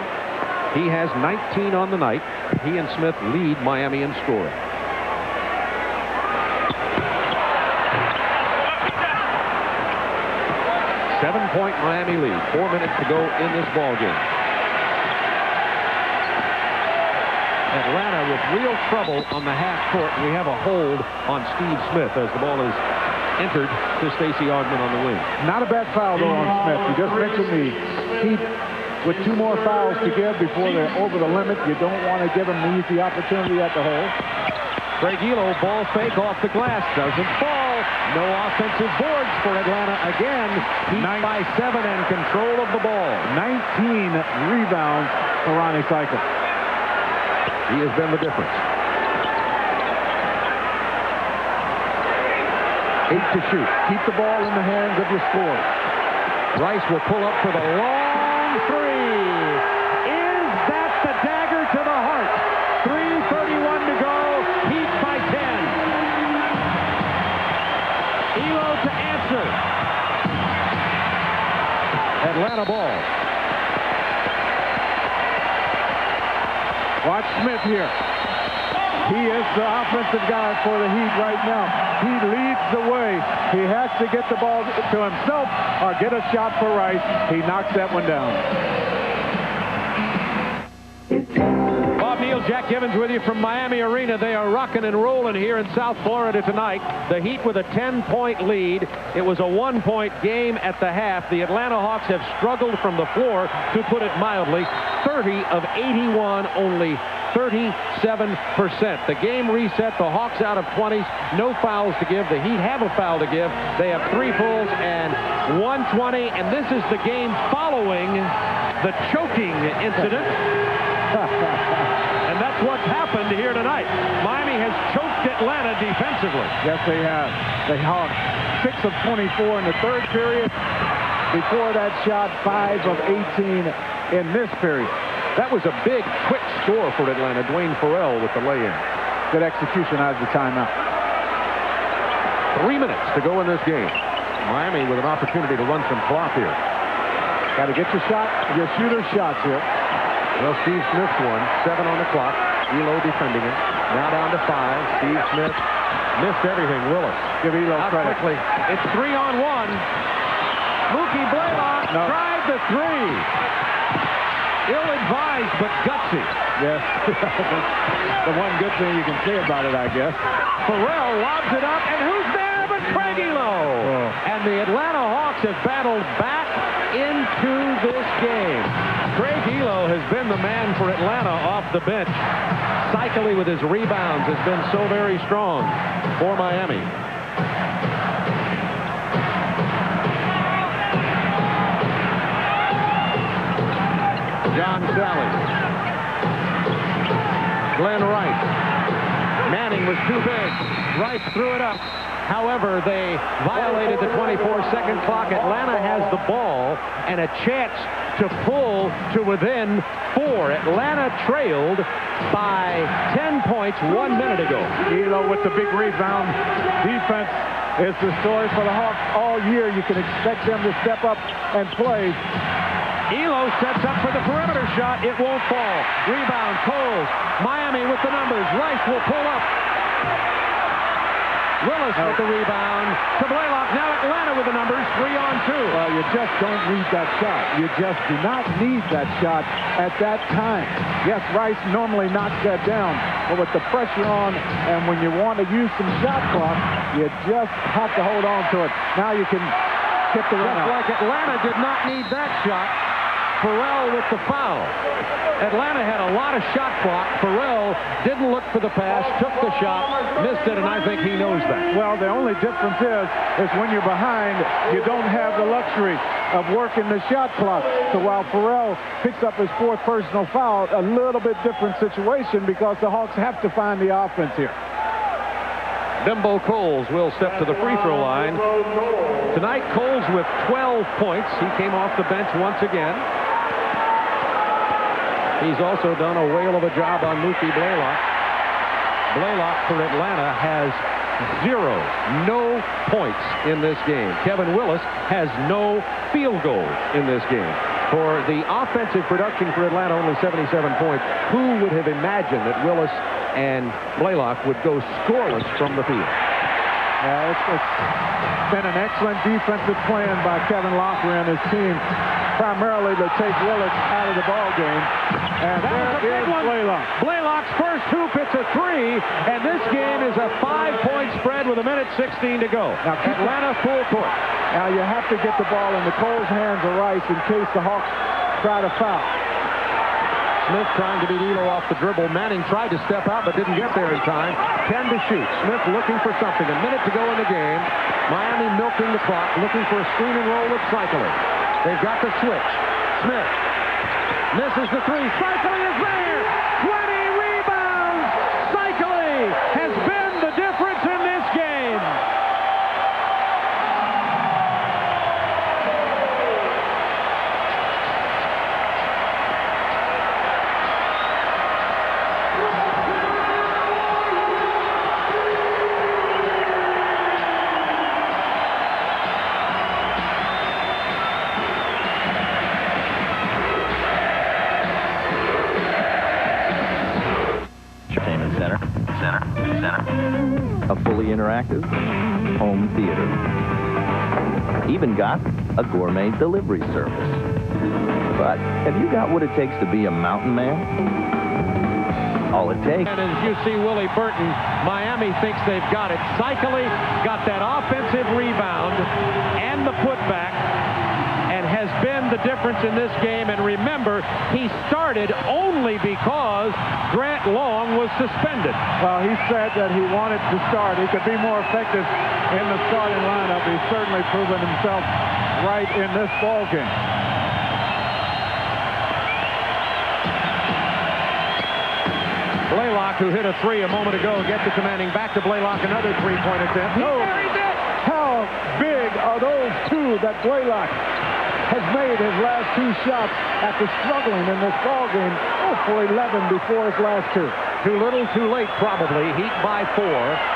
He has 19 on the night. He and Smith lead Miami in scoring. Seven-point Miami lead. 4 minutes to go in this ball game. Atlanta with real trouble on the half court. We have a hold on Steve Smith as the ball is entered to Stacey Augmon on the wing. Not a bad foul, though, on Smith. You just mentioned the Heat with 2 more fouls to give before they're over the limit. You don't want to give them the easy opportunity at the hole. Craig Elo, ball fake off the glass. Doesn't fall. No offensive boards for Atlanta again. Heat by 7 and control of the ball. 19 rebounds for Rony Seikaly. He has been the difference. 8 to shoot. Keep the ball in the hands of your scorers. Rice will pull up for the long 3. Is that the dagger to the heart? 3:31 to go. Heat by 10. Elo to answer. Atlanta ball. Watch Smith here. He is the offensive guy for the Heat right now. He leads the way. He has to get the ball to himself or get a shot for Rice. He knocks that one down. Bob Neal, Jack Evans with you from Miami Arena. They are rocking and rolling here in South Florida tonight. The Heat with a 10-point lead. It was a 1-point game at the half. The Atlanta Hawks have struggled from the floor, to put it mildly. 30 of 81, only 37%. The game reset. The Hawks out of 20s. No fouls to give. The Heat have a foul to give. They have 3 fouls and 120. And this is the game following the choking incident. And that's what's happened here tonight. Miami has choked Atlanta defensively. Yes, they have. The Hawks 6 of 24 in the 3rd period. Before that shot, 5 of 18 in this period. That was a big, quick score for Atlanta. Dwayne Farrell with the lay-in. Good execution out of the timeout. 3 minutes to go in this game. Miami with an opportunity to run some clock here. Got to get your shooter shots here. Well, Steve Smith's one. 7 on the clock. Elo defending it. Now down to 5. Steve Smith missed everything. Willis. Give Elo credit. Quickly. It's 3-on-1. Mookie Blaylock tried the 3. Ill-advised, but gutsy. Yes. The one good thing you can say about it, I guess. Farrell lobs it up, and who's there but Craig Elo? And the Atlanta Hawks have battled back into this game. Craig Elo has been the man for Atlanta off the bench. Seikaly with his rebounds has been so very strong for Miami. John Sally. Glenn Rice. Manning was too big. Rice threw it up. However, they violated the 24-second clock. Atlanta has the ball and a chance to pull to within 4. Atlanta trailed by 10 points 1 minute ago. Elo with the big rebound. Defense is the story for the Hawks all year. You can expect them to step up and play. Elo sets up for the perimeter shot. It won't fall. Rebound, Coles. Miami with the numbers. Rice will pull up. Willis with the rebound to Blaylock. Now Atlanta with the numbers. 3-on-2. Well, you just don't need that shot. You just do not need that shot at that time. Yes, Rice normally knocks that down, but with the pressure on and when you want to use some shot clock, you just have to hold on to it. Now you can tip the run out. Like Atlanta did not need that shot. Farrell with the foul. Atlanta had a lot of shot clock. Farrell didn't look for the pass, took the shot, missed it, and I think he knows that. Well, the only difference is when you're behind, you don't have the luxury of working the shot clock. So while Farrell picks up his 4th personal foul, a little bit different situation because the Hawks have to find the offense here. Bimbo Coles will step to the free throw line. Tonight, Coles with 12 points. He came off the bench once again. He's also done a whale of a job on Mookie Blaylock. Blaylock for Atlanta has no points in this game. Kevin Willis has no field goal in this game. For the offensive production for Atlanta, only 77 points. Who would have imagined that Willis and Blaylock would go scoreless from the field? It's been an excellent defensive plan by Kevin Loeffler and his team, primarily to take Willis out of the ball game. And there is Blaylock. Blaylock's first hoop hits a 3, and this game is a 5-point spread with 1:16 to go. Now Atlanta full court. Now you have to get the ball in the Coles' hands of Rice in case the Hawks try to foul. Smith trying to beat Elo off the dribble. Manning tried to step out but didn't get there in time. 10 to shoot. Smith looking for something. A minute to go in the game. Miami milking the clock, looking for a screen and roll with Seikaly. They've got the switch. Smith misses the 3. Seikaly is there. 20 rebounds. Seikaly has been the difference in this game. A fully interactive home theater. Even got a gourmet delivery service. But have you got what it takes to be a mountain man? All it takes. And as you see Willie Burton, Miami thinks they've got it. Seikaly got that offensive rebound and the putback and has been the difference in this game. And remember, he started only because Grant Long was suspended. Well, he said that he wanted to start. He could be more effective in the starting lineup. He's certainly proven himself right in this ball game. Blaylock, who hit a 3 a moment ago, gets it to Manning. Back to Blaylock, another 3-point attempt. He carried it! How big are those two that Blaylock has made his last 2 shots after struggling in this ball game? 4 for 11 before his last 2. Too little, too late, probably. Heat by 4.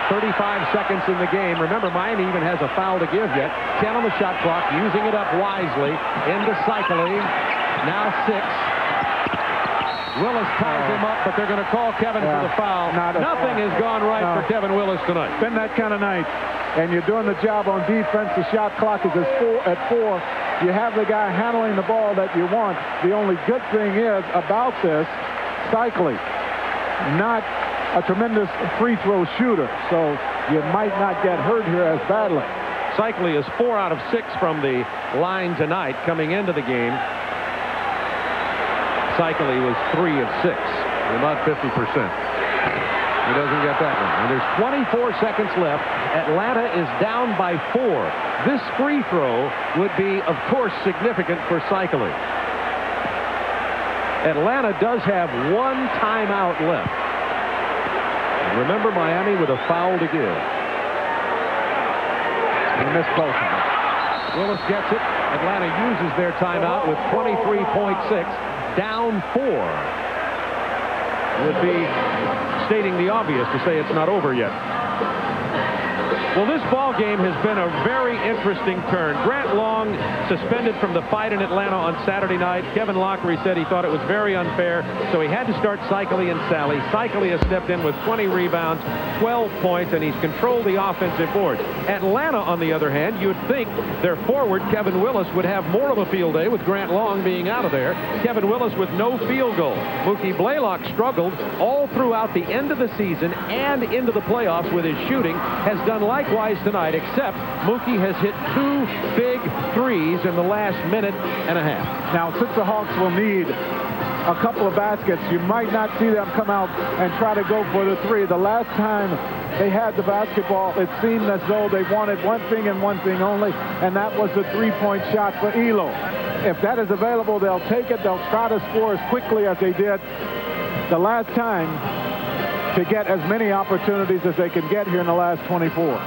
35 seconds in the game. Remember, Miami even has a foul to give yet. 10 on the shot clock, using it up wisely. Into Seikaly. Now 6. Willis ties him up, but they're going to call Kevin for the foul. Nothing has gone right for Kevin Willis tonight. Been that kind of night. And you're doing the job on defense. The shot clock is at 4. You have the guy handling the ball that you want. The only good thing is about this, Seikaly, not a tremendous free throw shooter, so you might not get hurt here as badly. Seikaly is 4 out of 6 from the line tonight coming into the game. Seikaly was 3 of 6, about 50%. He doesn't get that one. And there's 24 seconds left. Atlanta is down by 4. This free throw would be, of course, significant for Seikaly. Atlanta does have 1 timeout left. And remember, Miami with a foul to give. He missed both of them. Willis gets it. Atlanta uses their timeout with 23.6. Down 4. Would be stating the obvious to say it's not over yet. Well, this ball game has been a very interesting turn. Grant Long suspended from the fight in Atlanta on Saturday night. Kevin Loeffler said he thought it was very unfair, so he had to start Seikaly and Sally. Seikaly has stepped in with 20 rebounds, 12 points, and he's controlled the offensive boards. Atlanta, on the other hand, you'd think their forward, Kevin Willis, would have more of a field day with Grant Long being out of there. Kevin Willis with no field goal. Mookie Blaylock struggled all throughout the end of the season and into the playoffs with his shooting, has done likewise tonight, except Mookie has hit 2 big threes in the last minute and a half. Now, since the Hawks will need a couple of baskets, you might not see them come out and try to go for the 3. The last time they had the basketball, it seemed as though they wanted one thing and one thing only, and that was the 3-point shot for Elo. If that is available, they'll take it. They'll try to score as quickly as they did the last time to get as many opportunities as they can get here in the last 24.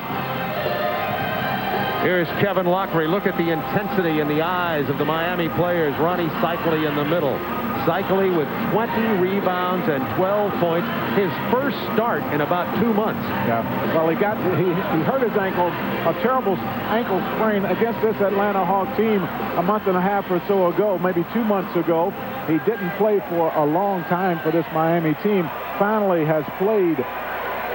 Here's Kevin Lockery. Look at the intensity in the eyes of the Miami players. Rony Seikaly in the middle. Seikaly with 20 rebounds and 12 points. His first start in about 2 months. Yeah. Well, he hurt his ankle, a terrible ankle sprain against this Atlanta Hawk team a month and a half or so ago, maybe 2 months ago. He didn't play for a long time for this Miami team. Finally has played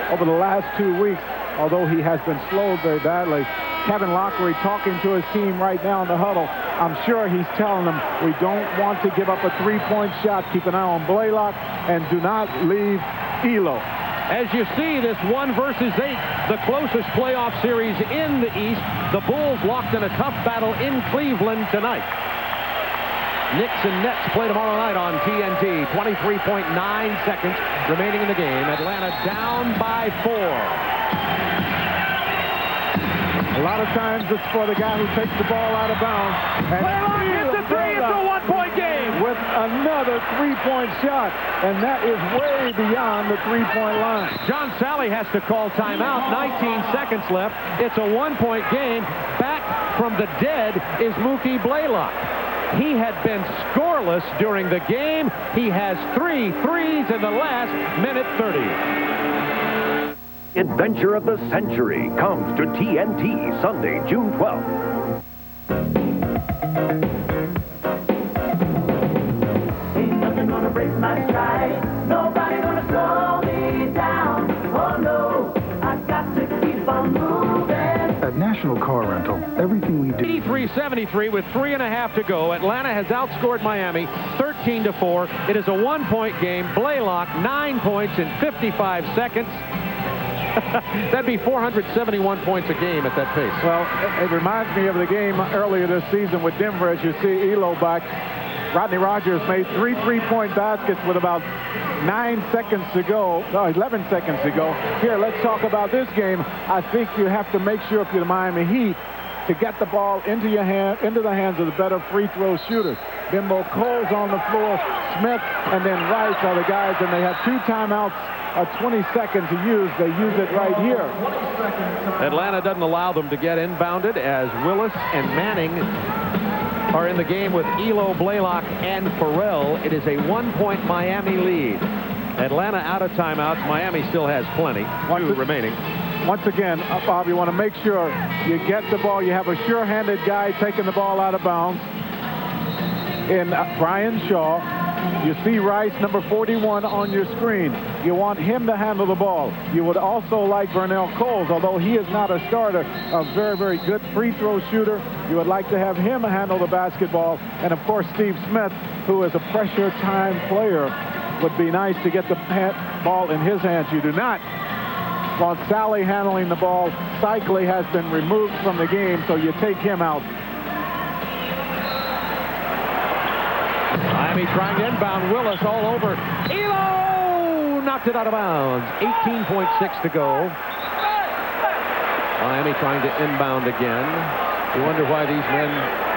over the last 2 weeks, although he has been slowed very badly. Kevin Lockery talking to his team right now in the huddle. I'm sure he's telling them, we don't want to give up a three-point shot. Keep an eye on Blaylock and do not leave Elo. As you see, this 1 versus 8, the closest playoff series in the East. The Bulls locked in a tough battle in Cleveland tonight. Knicks and Nets play tomorrow night on TNT. 23.9 seconds remaining in the game. Atlanta down by 4. A lot of times it's for the guy who takes the ball out of bounds. Blaylock hits the three. It's a one-point game. With another three-point shot. And that is way beyond the three-point line. John Sally has to call timeout. 19 seconds left. It's a one-point game. Back from the dead is Mookie Blaylock. He had been scoreless during the game. He has 3 threes in the last minute 30. Adventure of the century comes to TNT Sunday, June 12th. Ain't nothing gonna break my stride. Nobody gonna slow me down. Oh no, I got to keep on moving. At National Car Rental, everything we do. 83-73 with 3.5 to go. Atlanta has outscored Miami 13-4. It is a one-point game. Blaylock 9 points in 55 seconds. That'd be 471 points a game at that pace. Well, it reminds me of the game earlier this season with Denver. As you see Elo back, Rodney Rogers made 3 3-point baskets with about 11 seconds to go. Here, let's talk about this game. I think you have to make sure if you're the Miami Heat to get the ball into the hands of the better free throw shooters. Bimbo Cole's on the floor, Smith and then Rice are the guys, and they have 2 timeouts. 20 seconds to use. They use it right here. Atlanta doesn't allow them to get inbounded as Willis and Manning are in the game with Elo, Blaylock, and Farrell. It is a 1-point Miami lead. Atlanta out of timeouts. Miami still has plenty. 2 remaining. Once again, Bob, you want to make sure you get the ball. You have a sure-handed guy taking the ball out of bounds in Brian Shaw. You see Rice, number 41, on your screen. You want him to handle the ball. You would also like Vernell Coles, although he is not a starter, a very, very good free throw shooter. You would like to have him handle the basketball. And, of course, Steve Smith, who is a pressure time player, would be nice to get the ball in his hands. You do not want Sally handling the ball. Seikaly has been removed from the game, so you take him out. Miami trying to inbound. Willis all over. Elo knocked it out of bounds. 18.6 to go. Miami trying to inbound again. You wonder why these men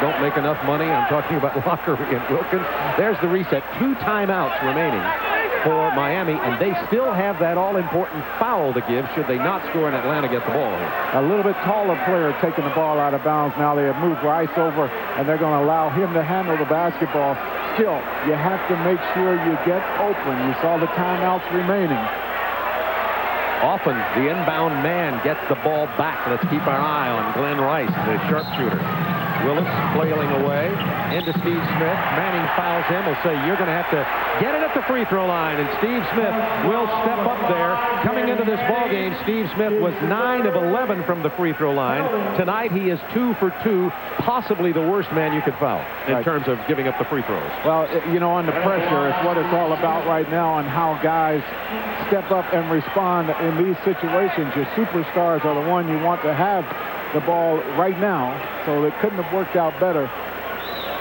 don't make enough money. I'm talking about Lockery and Wilkins. There's the reset. 2 timeouts remaining for Miami, and they still have that all-important foul to give should they not score and Atlanta get the ball here. A little bit taller player taking the ball out of bounds. Now they have moved Rice over, and they're going to allow him to handle the basketball. Still, you have to make sure you get open. You saw the timeouts remaining. Often the inbound man gets the ball back. Let's keep our eye on Glenn Rice, the sharpshooter. Willis flailing away into Steve Smith. Manning fouls him. Will say, you're going to have to get it at the free throw line. And Steve Smith will step up there. Coming into this ball game, Steve Smith was 9 of 11 from the free throw line. Tonight, he is 2 for 2, possibly the worst man you could foul in terms of giving up the free throws. Well, you know, under pressure is what it's all about right now, and how guys step up and respond in these situations. Your superstars are the one you want to have the ball right now, so it couldn't have worked out better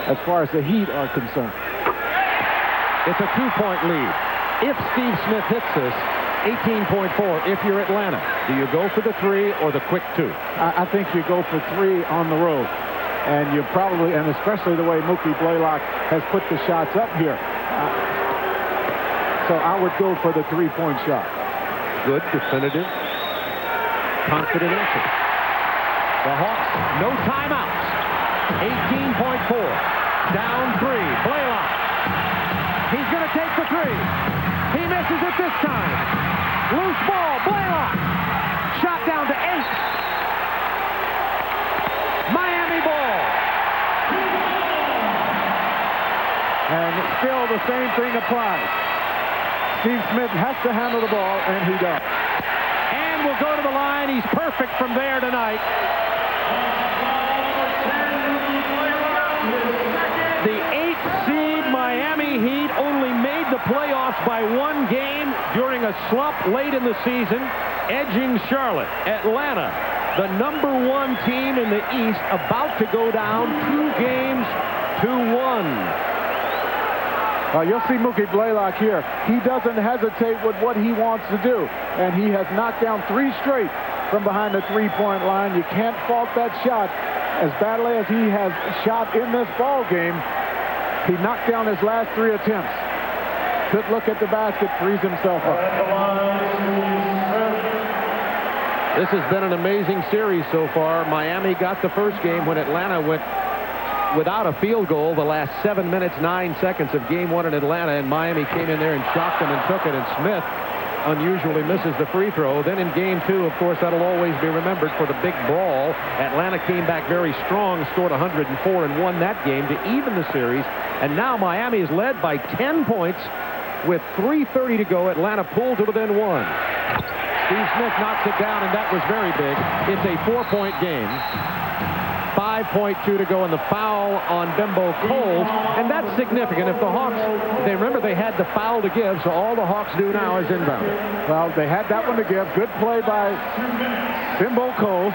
as far as the Heat are concerned. It's a 2-point lead. If Steve Smith hits this, 18.4. If you're Atlanta, do you go for the 3 or the quick 2? I think you go for 3 on the road. And you probably, and especially the way Mookie Blaylock has put the shots up here. So I would go for the 3-point shot. good, definitive, confident answer. The Hawks, no timeouts. 18.4. Down 3. Blaylock. He's going to take the 3. He misses it this time. Loose ball. Blaylock. Shot down to 8. Miami ball. And still the same thing applies. Steve Smtih has to handle the ball, and he does. And will go to the line. He's perfect from there tonight. The 8th seed Miami Heat only made the playoffs by 1 game during a slump late in the season, edging Charlotte. Atlanta, the #1 team in the East, about to go down 2 games to 1. You'll see Mookie Blaylock here. He doesn't hesitate with what he wants to do, and he has knocked down 3 straight from behind the 3-point line. You can't fault that shot. As badly as he has shot in this ball game, he knocked down his last 3 attempts. Good look at the basket, frees himself up. This has been an amazing series so far. Miami got the first game when Atlanta went without a field goal the last 7 minutes, 9 seconds of game 1 in Atlanta, and Miami came in there and shocked them and took it, and Smith unusually misses the free throw. Then in game 2, of course, that'll always be remembered for the big brawl. Atlanta came back very strong, scored 104 and won that game to even the series. And now Miami is led by 10 points with 3:30 to go. Atlanta pulled to within 1. Steve Smtih knocks it down, and that was very big. It's a 4-point game. 5.2 to go, and the foul on Bimbo Coles, and that's significant. If the Hawks, they remember they had the foul to give, so all the Hawks do now is inbound. Well, they had that one to give. Good play by Bimbo Coles.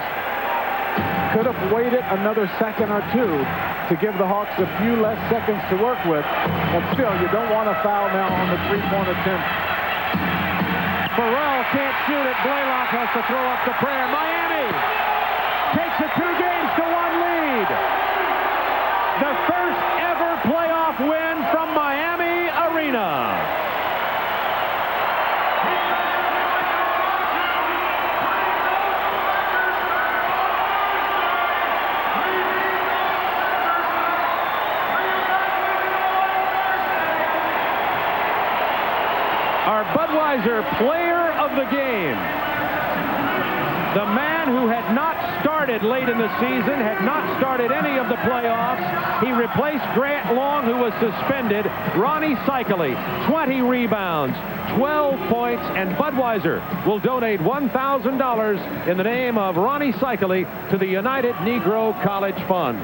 Could have waited another second or 2 to give the Hawks a few less seconds to work with, but still, you don't want a foul now on the 3-point attempt. Farrell can't shoot it. Blaylock has to throw up the prayer. Miami takes a 2-1 lead. The first ever playoff win from Miami Arena. Our Budweiser player of the game. The man who had not started late in the season, had not started any of the playoffs. He replaced Grant Long, who was suspended. Rony Seikaly, 20 rebounds, 12 points, and Budweiser will donate $1,000 in the name of Rony Seikaly to the United Negro College Fund.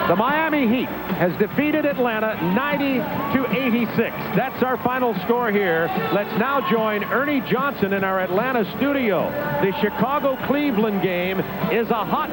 The Miami Heat has defeated Atlanta 90-86. That's our final score here. Let's now join Ernie Johnson in our Atlanta studio. The Chicago-Cleveland game is a hot